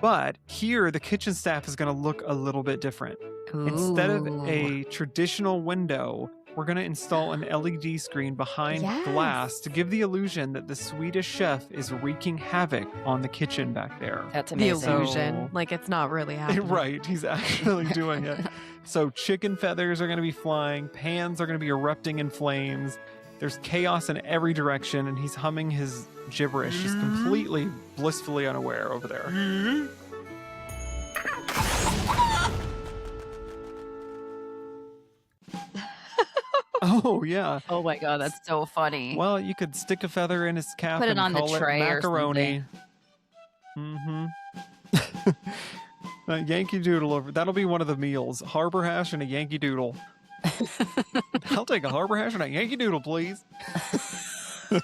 [SPEAKER 1] But here, the kitchen staff is going to look a little bit different. Instead of a traditional window, we're going to install an LED screen behind glass to give the illusion that the Swedish chef is wreaking havoc on the kitchen back there.
[SPEAKER 2] That's
[SPEAKER 3] The
[SPEAKER 2] amazing.
[SPEAKER 3] illusion. Like it's not really happening.
[SPEAKER 1] Right, he's actually doing it. So chicken feathers are going to be flying, pans are going to be erupting in flames. There's chaos in every direction, and he's humming his gibberish, just completely blissfully unaware over there. Oh, yeah.
[SPEAKER 2] Oh my God, that's so funny.
[SPEAKER 1] Well, you could stick a feather in his cap
[SPEAKER 2] Put it
[SPEAKER 1] and
[SPEAKER 2] on the
[SPEAKER 1] call
[SPEAKER 2] tray
[SPEAKER 1] it
[SPEAKER 2] or
[SPEAKER 1] macaroni. A Yankee Doodle over. That'll be one of the meals. Harbor hash and a Yankee Doodle. I'll take a Harbor hash and a Yankee Doodle, please.
[SPEAKER 2] Is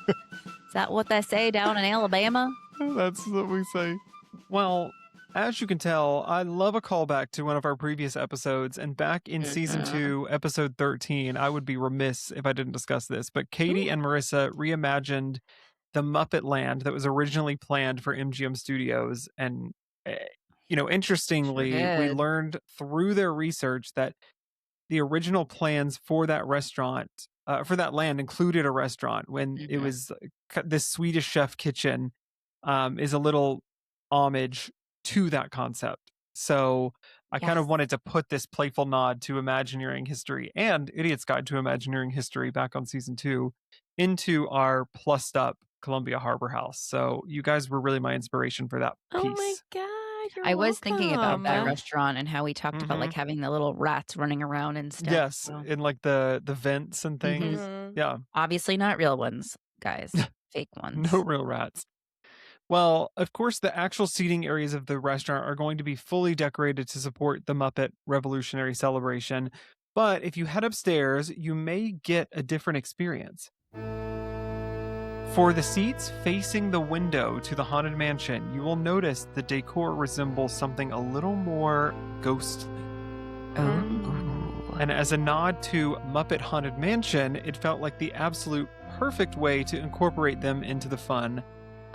[SPEAKER 2] that what they say down in Alabama?
[SPEAKER 1] That's what we say. Well, as you can tell, I love a callback to one of our previous episodes, and back in season 2, episode 13, I would be remiss if I didn't discuss this, but Katie and Marissa reimagined the Muppet Land that was originally planned for MGM Studios. And, interestingly, we learned through their research that the original plans for that restaurant, for that land, included a restaurant when it was this Swedish Chef kitchen is a little homage to that concept. So I kind of wanted to put this playful nod to Imagineering history and Idiot's Guide to Imagineering history back on season 2 into our plussed up Columbia Harbor House. So you guys were really my inspiration for that piece.
[SPEAKER 3] Oh my God.
[SPEAKER 2] I was thinking about that
[SPEAKER 3] welcome.
[SPEAKER 2] restaurant and how we talked about like having the little rats running around and stuff.
[SPEAKER 1] Yes,
[SPEAKER 2] So,
[SPEAKER 1] in like the vents and things. Yeah.
[SPEAKER 2] obviously not real ones, guys. Fake ones.
[SPEAKER 1] No real rats. Well, of course, the actual seating areas of the restaurant are going to be fully decorated to support the Muppet Revolutionary Celebration. But if you head upstairs, you may get a different experience. For the seats facing the window to the Haunted Mansion, you will notice the decor resembles something a little more ghostly. And as a nod to Muppet Haunted Mansion, it felt like the absolute perfect way to incorporate them into the fun.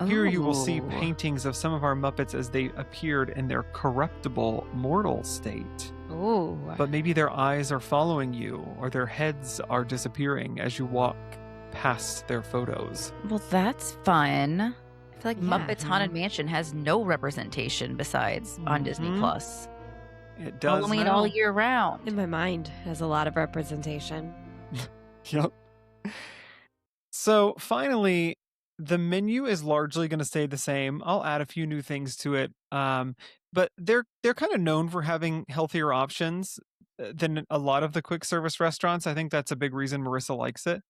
[SPEAKER 1] Here you will see paintings of some of our Muppets as they appeared in their corruptible mortal state.
[SPEAKER 3] Oh.
[SPEAKER 1] But maybe their eyes are following you, or their heads are disappearing as you walk past their photos.
[SPEAKER 2] Well, that's fun. I feel like
[SPEAKER 3] Yeah.
[SPEAKER 2] Muppets Haunted Mansion has no representation besides on Disney Plus.
[SPEAKER 1] It does
[SPEAKER 2] Halloween
[SPEAKER 1] now.
[SPEAKER 2] all year round.
[SPEAKER 3] In my mind, it has a lot of representation.
[SPEAKER 1] Yep. So finally, the menu is largely going to stay the same. I'll add a few new things to it. But they're kind of known for having healthier options than a lot of the quick service restaurants. I think that's a big reason Marissa likes it.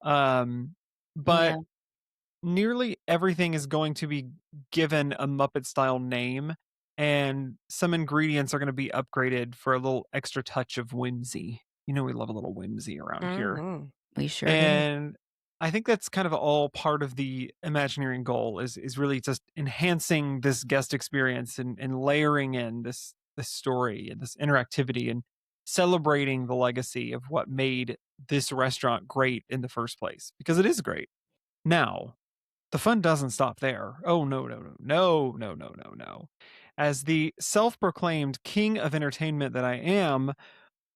[SPEAKER 1] But
[SPEAKER 2] Yeah.
[SPEAKER 1] nearly everything is going to be given a Muppet style name, and some ingredients are going to be upgraded for a little extra touch of whimsy. You know, we love a little whimsy around here.
[SPEAKER 3] Mhm.
[SPEAKER 2] We sure do.
[SPEAKER 1] And I think that's kind of all part of the Imagineering goal is really just enhancing this guest experience and layering in this story and this interactivity and celebrating the legacy of what made this restaurant great in the first place, because it is great. Now, the fun doesn't stop there. Oh, no. As the self-proclaimed king of entertainment that I am,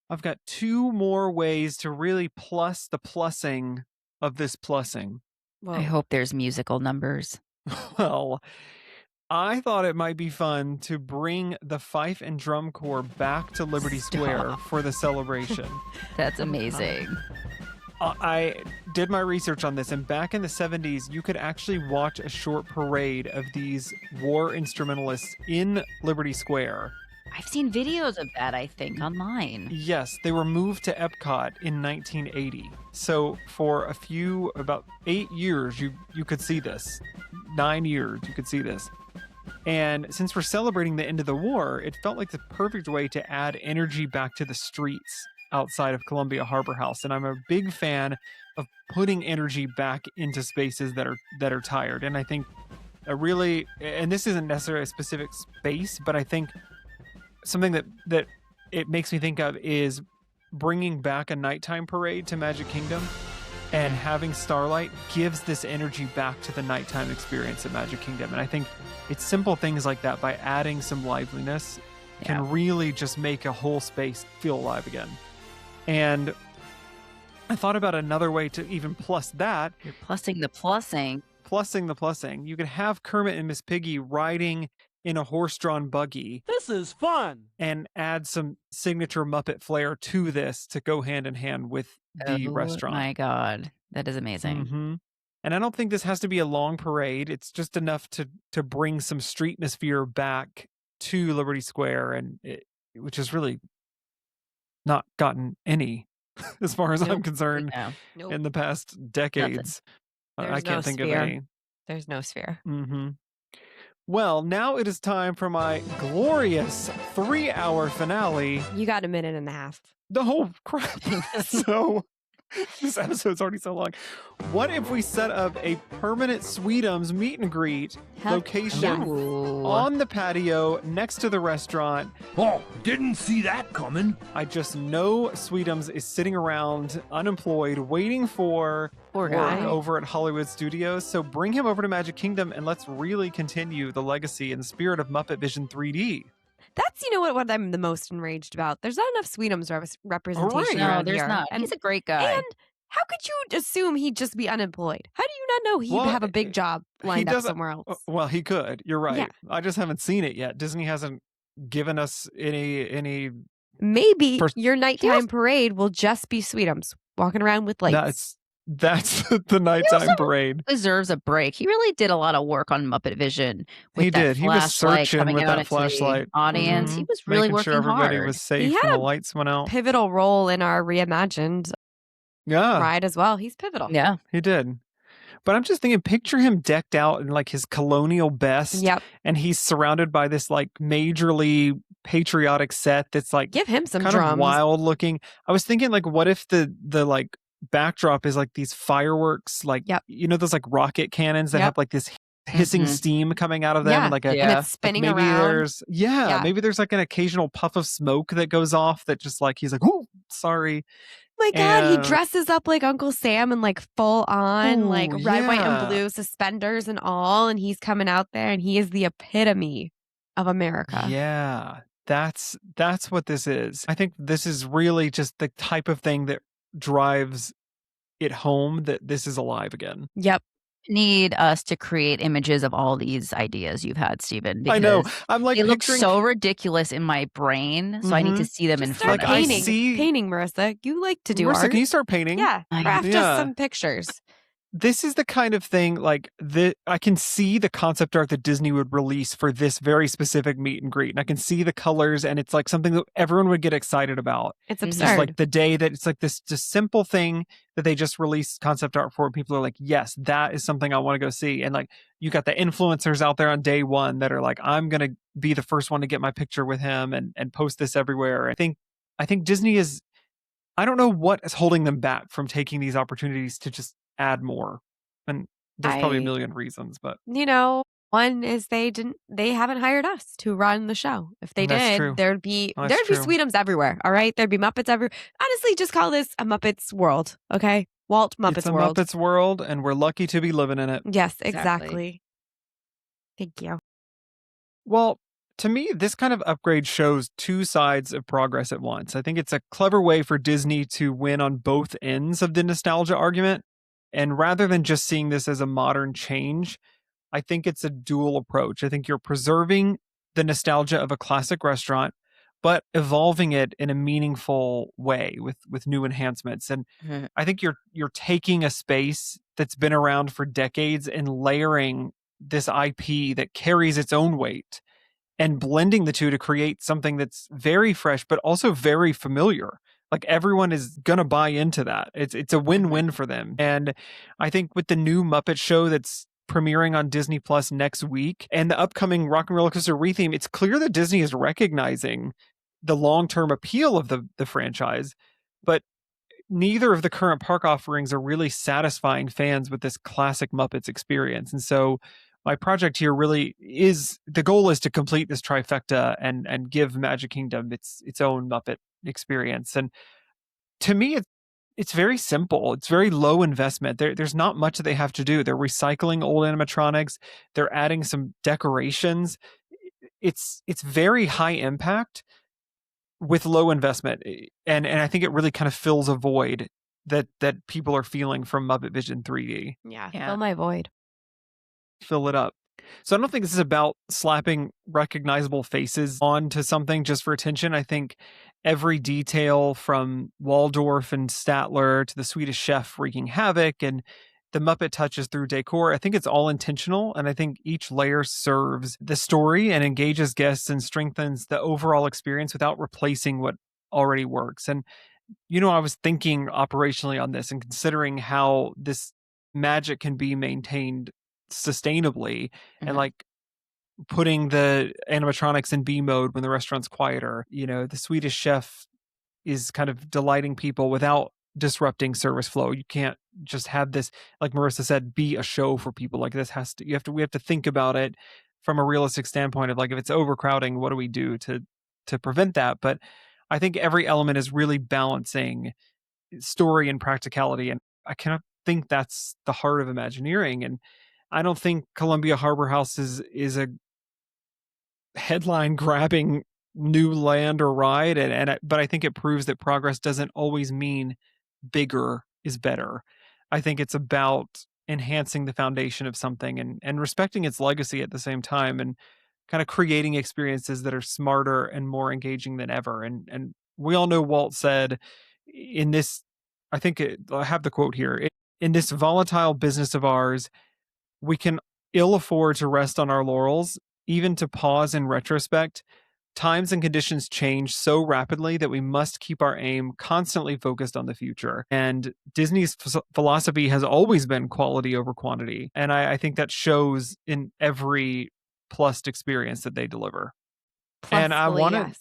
[SPEAKER 1] I've got 2 more ways to really plus the plussing of this plussing.
[SPEAKER 3] Whoa.
[SPEAKER 2] I hope there's musical numbers.
[SPEAKER 1] Well, I thought it might be fun to bring the fife and drum corps back to Liberty Square
[SPEAKER 2] Stop.
[SPEAKER 1] for the celebration.
[SPEAKER 2] That's amazing.
[SPEAKER 1] I did my research on this, and back in the 70s, you could actually watch a short parade of these war instrumentalists in Liberty Square.
[SPEAKER 2] I've seen videos of that, I think, online.
[SPEAKER 1] Yes, they were moved to Epcot in 1980. So for about 8 years, you could see this. 9 years, you could see this. And since we're celebrating the end of the war, it felt like the perfect way to add energy back to the streets outside of Columbia Harbour House. And I'm a big fan of putting energy back into spaces that are tired. And I think and this isn't necessarily a specific space, but I think something that it makes me think of is bringing back a nighttime parade to Magic Kingdom, and having Starlight gives this energy back to the nighttime experience at Magic Kingdom. And I think it's simple things like that, by adding some liveliness, can really just make a whole space feel alive again. And I thought about another way to even plus that.
[SPEAKER 2] You're plussing the plussing.
[SPEAKER 1] Plussing the plussing. You could have Kermit and Miss Piggy riding in a horse-drawn buggy.
[SPEAKER 7] This is fun.
[SPEAKER 1] And add some signature Muppet flair to this to go hand in hand with the restaurant.
[SPEAKER 2] Oh my God. That is amazing.
[SPEAKER 1] Mm-hmm. And I don't think this has to be a long parade. It's just enough to bring some streetmosphere back to Liberty Square, which has really not gotten any, as far as I'm concerned,
[SPEAKER 3] Nope.
[SPEAKER 1] in the past decades. I can't think of any.
[SPEAKER 3] There's no sphere.
[SPEAKER 1] Mm-hmm. Well, now it is time for my glorious 3-hour finale.
[SPEAKER 3] You got a minute and a half.
[SPEAKER 1] Oh, crap. So, this episode's already so long. What if we set up a permanent Sweetums meet and greet location on the patio next to the restaurant?
[SPEAKER 5] Oh, didn't see that coming.
[SPEAKER 1] I just know Sweetums is sitting around unemployed waiting for
[SPEAKER 2] Poor
[SPEAKER 1] work
[SPEAKER 2] guy.
[SPEAKER 1] over at Hollywood Studios. So bring him over to Magic Kingdom and let's really continue the legacy and the spirit of Muppet Vision 3D.
[SPEAKER 3] That's, what I'm the most enraged about. There's not enough Sweetums representation
[SPEAKER 1] Right.
[SPEAKER 2] No,
[SPEAKER 3] around
[SPEAKER 2] there's
[SPEAKER 3] here.
[SPEAKER 2] not.
[SPEAKER 3] And,
[SPEAKER 2] He's a great guy.
[SPEAKER 3] and how could you assume he'd just be unemployed? How do you not know he'd have a big job lined up somewhere else?
[SPEAKER 1] Well, he could. You're right.
[SPEAKER 3] Yeah.
[SPEAKER 1] I just haven't seen it yet. Disney hasn't given us any.
[SPEAKER 3] Maybe your nighttime parade will just be Sweetums walking around with lights.
[SPEAKER 1] That's the nighttime parade.
[SPEAKER 2] Deserves a break. He really did a lot of work on Muppet Vision. With
[SPEAKER 1] He
[SPEAKER 2] that
[SPEAKER 1] did. He was
[SPEAKER 2] flashlight
[SPEAKER 1] searching
[SPEAKER 2] coming
[SPEAKER 1] with
[SPEAKER 2] out
[SPEAKER 1] that
[SPEAKER 2] into the
[SPEAKER 1] flashlight.
[SPEAKER 2] audience.
[SPEAKER 1] Mhm.
[SPEAKER 2] He was really
[SPEAKER 1] Making
[SPEAKER 2] working
[SPEAKER 1] sure everybody
[SPEAKER 2] hard.
[SPEAKER 1] was safe
[SPEAKER 3] He
[SPEAKER 1] when
[SPEAKER 3] had
[SPEAKER 1] the
[SPEAKER 3] a
[SPEAKER 1] lights went out.
[SPEAKER 3] Pivotal role in our reimagined
[SPEAKER 1] Yeah,
[SPEAKER 3] ride as well. He's pivotal.
[SPEAKER 2] Yeah.
[SPEAKER 1] he did. But I'm just thinking, picture him decked out in like his colonial best.
[SPEAKER 3] Yep.
[SPEAKER 1] And he's surrounded by this like majorly patriotic set that's like
[SPEAKER 3] Give him some
[SPEAKER 1] kind
[SPEAKER 3] drums.
[SPEAKER 1] of wild looking. I was thinking, like, what if the like backdrop is like these fireworks, like those like rocket cannons that have like this hissing steam coming out of them, and like
[SPEAKER 3] and it's spinning
[SPEAKER 1] maybe
[SPEAKER 3] around.
[SPEAKER 1] there's maybe there's like an occasional puff of smoke that goes off that just like he's like, oh, sorry.
[SPEAKER 3] My God, he
[SPEAKER 1] And-
[SPEAKER 3] dresses up like Uncle Sam and like full on, like
[SPEAKER 1] Ooh,
[SPEAKER 3] red, white,
[SPEAKER 1] yeah.
[SPEAKER 3] and blue suspenders and all. And he's coming out there and he is the epitome of America.
[SPEAKER 1] Yeah. That's what this is. I think this is really just the type of thing that drives it home that this is alive again.
[SPEAKER 3] Yep.
[SPEAKER 2] Need us to create images of all these ideas you've had, Stephen,
[SPEAKER 1] I know.
[SPEAKER 2] because
[SPEAKER 1] I'm like
[SPEAKER 2] they look
[SPEAKER 1] picturing
[SPEAKER 2] so ridiculous in my brain, so I need to see them in
[SPEAKER 3] Just start
[SPEAKER 2] front of me.
[SPEAKER 3] painting, Marissa. You like to do
[SPEAKER 1] Marissa,
[SPEAKER 3] art.
[SPEAKER 1] can you start painting?
[SPEAKER 3] Yeah, craft us some pictures.
[SPEAKER 1] This is the kind of thing like I can see the concept art that Disney would release for this very specific meet and greet. And I can see the colors, and it's like something that everyone would get excited about.
[SPEAKER 3] It's
[SPEAKER 1] Just
[SPEAKER 3] absurd.
[SPEAKER 1] like the day that it's like this just simple thing that they just released concept art for. People are like, yes, that is something I want to go see. And like you got the influencers out there on day one that are like, I'm going to be the first one to get my picture with him and post this everywhere. I think Disney is, I don't know what is holding them back from taking these opportunities to just add more. And there's probably a million reasons, but
[SPEAKER 3] one is they haven't hired us to run the show. If they did,
[SPEAKER 1] true.
[SPEAKER 3] there'd be
[SPEAKER 1] That's true.
[SPEAKER 3] Sweetums everywhere. All right, there'd be Muppets everywhere. Honestly, just call this a Muppets world, okay? Walt Muppets
[SPEAKER 1] it's a
[SPEAKER 3] world.
[SPEAKER 1] Muppets world, and we're lucky to be living in it.
[SPEAKER 3] Yes, exactly. Thank you.
[SPEAKER 1] Well, to me, this kind of upgrade shows two sides of progress at once. I think it's a clever way for Disney to win on both ends of the nostalgia argument. And rather than just seeing this as a modern change, I think it's a dual approach. I think you're preserving the nostalgia of a classic restaurant, but evolving it in a meaningful way with new enhancements. And I think you're taking a space that's been around for decades and layering this IP that carries its own weight and blending the two to create something that's very fresh, but also very familiar. Like everyone is going to buy into that. It's a win-win for them. And I think with the new Muppet show that's premiering on Disney Plus next week and the upcoming Rock and Roller Coaster Retheme, it's clear that Disney is recognizing the long-term appeal of the franchise, but neither of the current park offerings are really satisfying fans with this classic Muppets experience. And so my project here really is, the goal is to complete this trifecta and give Magic Kingdom its own Muppet experience. And to me, it's very simple. It's very low investment. There's not much that they have to do. They're recycling old animatronics. They're adding some decorations. It's very high impact with low investment. And I think it really kind of fills a void that people are feeling from Muppet Vision 3D.
[SPEAKER 3] Yeah. Fill my void.
[SPEAKER 1] Fill it up. So I don't think this is about slapping recognizable faces onto something just for attention. I think every detail from Waldorf and Statler to the Swedish Chef wreaking havoc and the Muppet touches through decor, I think it's all intentional. And I think each layer serves the story and engages guests and strengthens the overall experience without replacing what already works. And, I was thinking operationally on this and considering how this magic can be maintained sustainably and like putting the animatronics in B mode when the restaurant's quieter. The Swedish Chef is kind of delighting people without disrupting service flow. You can't just have this, like Marissa said, be a show for people. Like this we have to think about it from a realistic standpoint of like, if it's overcrowding, what do we do to prevent that? But I think every element is really balancing story and practicality. And I kind of think that's the heart of Imagineering. And I don't think Columbia Harbour House is a headline grabbing new land or ride, but I think it proves that progress doesn't always mean bigger is better. I think it's about enhancing the foundation of something and respecting its legacy at the same time and kind of creating experiences that are smarter and more engaging than ever. And we all know Walt said in this, I have the quote here, in this volatile business of ours, we can ill afford to rest on our laurels, even to pause in retrospect. Times and conditions change so rapidly that we must keep our aim constantly focused on the future. And Disney's philosophy has always been quality over quantity. And I think that shows in every plussed experience that they deliver. And I want to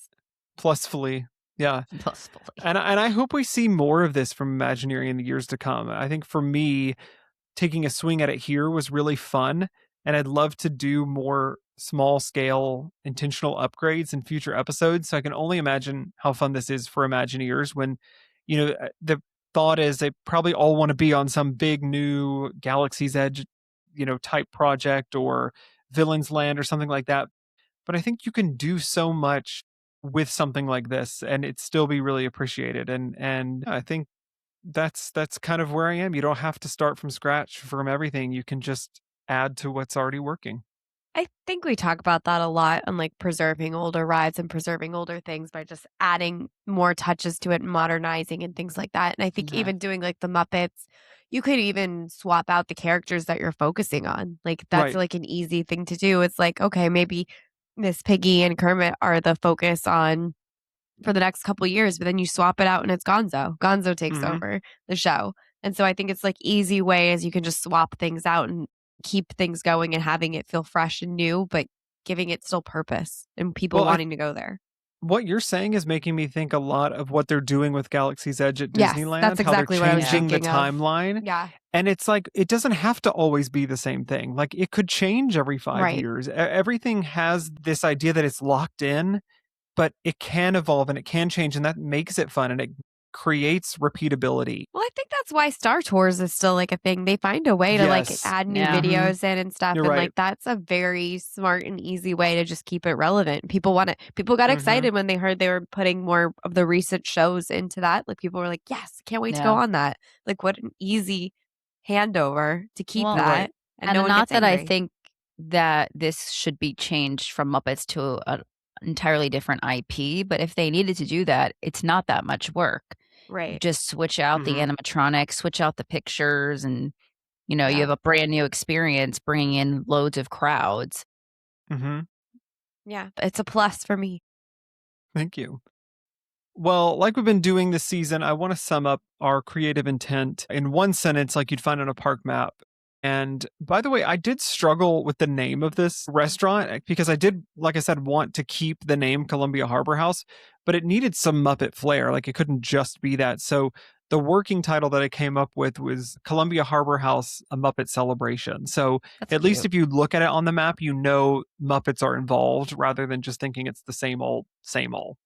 [SPEAKER 1] plusfully. Yeah.
[SPEAKER 2] Plusfully.
[SPEAKER 1] And I hope we see more of this from Imagineering in the years to come. I think for me, taking a swing at it here was really fun. And I'd love to do more small scale intentional upgrades in future episodes. So I can only imagine how fun this is for Imagineers when, the thought is they probably all want to be on some big new Galaxy's Edge, type project or Villain's Land or something like that. But I think you can do so much with something like this and it still be really appreciated. And I think that's kind of where I am. You don't have to start from scratch from everything. You can just add to what's already working.
[SPEAKER 3] I think we talk about that a lot on like preserving older rides and preserving older things by just adding more touches to it, modernizing and things like that. And I think even doing like the Muppets, you could even swap out the characters that you're focusing on. Like that's like an easy thing to do. It's like, okay, maybe Miss Piggy and Kermit are the focus on for the next couple years, but then you swap it out and it's Gonzo. Gonzo takes over the show. And so I think it's like easy ways you can just swap things out and keep things going and having it feel fresh and new, but giving it still purpose and people wanting to go there.
[SPEAKER 1] What you're saying is making me think a lot of what they're doing with Galaxy's Edge at Disneyland.
[SPEAKER 3] That's exactly
[SPEAKER 1] how they're
[SPEAKER 3] what I was
[SPEAKER 1] changing the
[SPEAKER 3] thinking
[SPEAKER 1] timeline.
[SPEAKER 3] Yeah.
[SPEAKER 1] And it's like, it doesn't have to always be the same thing. Like it could change every 5 years. Everything has this idea that it's locked in, but it can evolve and it can change, and that makes it fun and it creates repeatability.
[SPEAKER 3] Well, I think that's why Star Tours is still like a thing. They find a way to like add new videos in and stuff.
[SPEAKER 1] You're
[SPEAKER 3] and
[SPEAKER 1] right.
[SPEAKER 3] like that's a very smart and easy way to just keep it relevant. People got excited when they heard they were putting more of the recent shows into that. Like people were like, yes, can't wait to go on that. Like what an easy handover to keep that. And no one
[SPEAKER 2] not
[SPEAKER 3] gets
[SPEAKER 2] that
[SPEAKER 3] angry.
[SPEAKER 2] I think that this should be changed from Muppets to an entirely different IP, but if they needed to do that, it's not that much work.
[SPEAKER 3] Right.
[SPEAKER 2] Just switch out the animatronics, switch out the pictures, and you have a brand new experience bringing in loads of crowds.
[SPEAKER 3] Yeah, it's a plus for me.
[SPEAKER 1] Thank you. Well, like we've been doing this season, I want to sum up our creative intent in one sentence like you'd find on a park map. And by the way, I did struggle with the name of this restaurant because I did, like I said, want to keep the name Columbia Harbour House, but it needed some Muppet flair. Like it couldn't just be that. So the working title that I came up with was Columbia Harbour House, a Muppet Celebration. So at least if you look at it on the map, Muppets are involved rather than just thinking it's the same old, same old.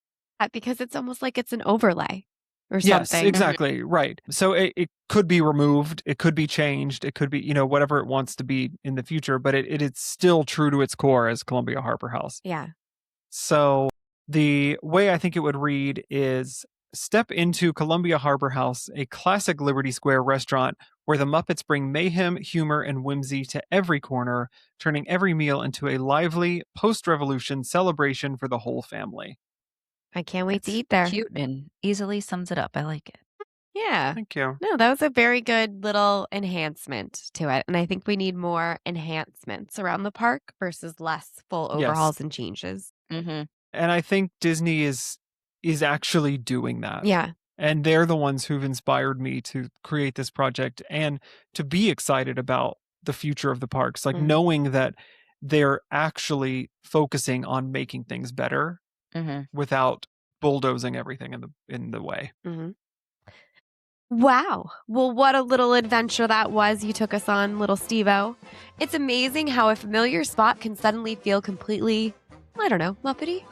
[SPEAKER 3] Because it's almost like it's an overlay. Or something.
[SPEAKER 1] Yes, exactly. Right. So it could be removed. It could be changed. It could be, whatever it wants to be in the future, but it is still true to its core as Columbia Harbour House.
[SPEAKER 3] Yeah.
[SPEAKER 1] So the way I think it would read is step into Columbia Harbour House, a classic Liberty Square restaurant where the Muppets bring mayhem, humor, and whimsy to every corner, turning every meal into a lively post-revolution celebration for the whole family.
[SPEAKER 3] I can't wait to eat there.
[SPEAKER 2] Cute and easily sums it up. I like it.
[SPEAKER 3] Yeah.
[SPEAKER 1] Thank you.
[SPEAKER 3] No, that was a very good little enhancement to it. And I think we need more enhancements around the park versus less full overhauls and changes.
[SPEAKER 2] Mm-hmm.
[SPEAKER 1] And I think Disney is actually doing that.
[SPEAKER 3] Yeah.
[SPEAKER 1] And they're the ones who've inspired me to create this project and to be excited about the future of the parks. Like knowing that they're actually focusing on making things better without bulldozing everything in the way.
[SPEAKER 3] Wow. Well, what a little adventure that was you took us on, little Steve-O. It's amazing how a familiar spot can suddenly feel completely, I don't know, Muppety.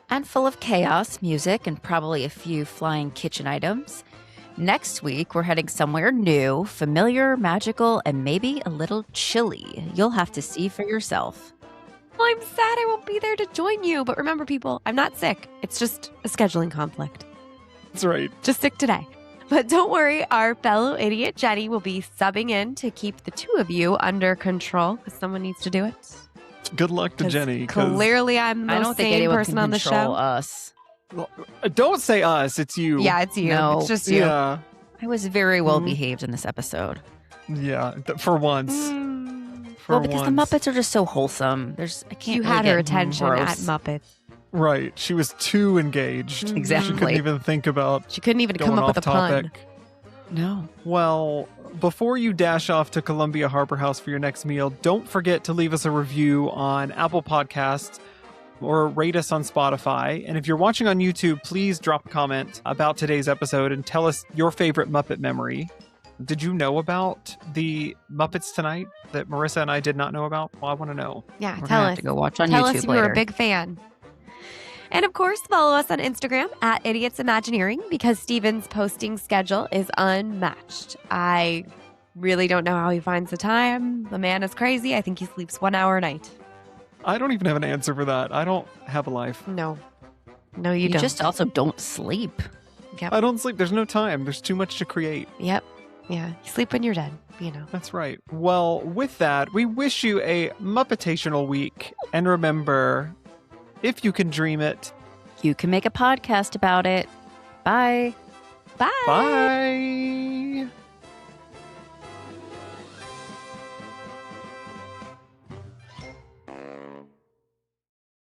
[SPEAKER 2] And full of chaos, music, and probably a few flying kitchen items. Next week, we're heading somewhere new, familiar, magical, and maybe a little chilly. You'll have to see for yourself.
[SPEAKER 3] Well, I'm sad I won't be there to join you. But remember, people, I'm not sick. It's just a scheduling conflict.
[SPEAKER 1] That's right.
[SPEAKER 3] Just sick today. But don't worry, our fellow idiot Jenny will be subbing in to keep the two of you under control because someone needs to do it.
[SPEAKER 1] Good luck to Jenny.
[SPEAKER 3] Clearly, I'm the most sane person on the show.
[SPEAKER 2] Us.
[SPEAKER 1] Well, don't say us. It's you.
[SPEAKER 3] Yeah, it's you.
[SPEAKER 2] No.
[SPEAKER 3] It's just you.
[SPEAKER 1] Yeah.
[SPEAKER 2] I was very well behaved in this episode.
[SPEAKER 1] Yeah, for once.
[SPEAKER 2] Because the Muppets are just so wholesome. I can't.
[SPEAKER 3] You
[SPEAKER 2] really
[SPEAKER 3] had her
[SPEAKER 2] get
[SPEAKER 3] attention
[SPEAKER 2] gross.
[SPEAKER 3] at Muppets.
[SPEAKER 1] Right. She was too engaged.
[SPEAKER 2] Exactly.
[SPEAKER 1] She couldn't even think about.
[SPEAKER 3] She couldn't even
[SPEAKER 1] going
[SPEAKER 3] come up
[SPEAKER 1] off
[SPEAKER 3] with a pun.
[SPEAKER 1] topic.
[SPEAKER 2] No.
[SPEAKER 1] Well, before you dash off to Columbia Harbour House for your next meal, don't forget to leave us a review on Apple Podcasts or rate us on Spotify. And if you're watching on YouTube, please drop a comment about today's episode and tell us your favorite Muppet memory. Did you know about the Muppets tonight that Marissa and I did not know about? Well, I want to know.
[SPEAKER 3] Yeah,
[SPEAKER 2] We're
[SPEAKER 3] tell
[SPEAKER 2] gonna
[SPEAKER 3] us.
[SPEAKER 2] have to go watch on
[SPEAKER 3] Tell
[SPEAKER 2] YouTube
[SPEAKER 3] us you
[SPEAKER 2] later.
[SPEAKER 3] were a big fan. And of course, follow us on Instagram at Idiots Imagineering because Steven's posting schedule is unmatched. I really don't know how he finds the time. The man is crazy. I think he sleeps 1 hour a night.
[SPEAKER 1] I don't even have an answer for that. I don't have a life.
[SPEAKER 3] No. No, you
[SPEAKER 2] You
[SPEAKER 3] don't.
[SPEAKER 2] just also don't sleep.
[SPEAKER 3] Yep.
[SPEAKER 1] I don't sleep. There's no time. There's too much to create.
[SPEAKER 3] Yep. Yeah. You sleep when you're dead, you know.
[SPEAKER 1] That's right. Well, with that, we wish you a Muppetational week. And remember, if you can dream it,
[SPEAKER 2] You can make a podcast about it. Bye.
[SPEAKER 3] Bye.
[SPEAKER 1] bye.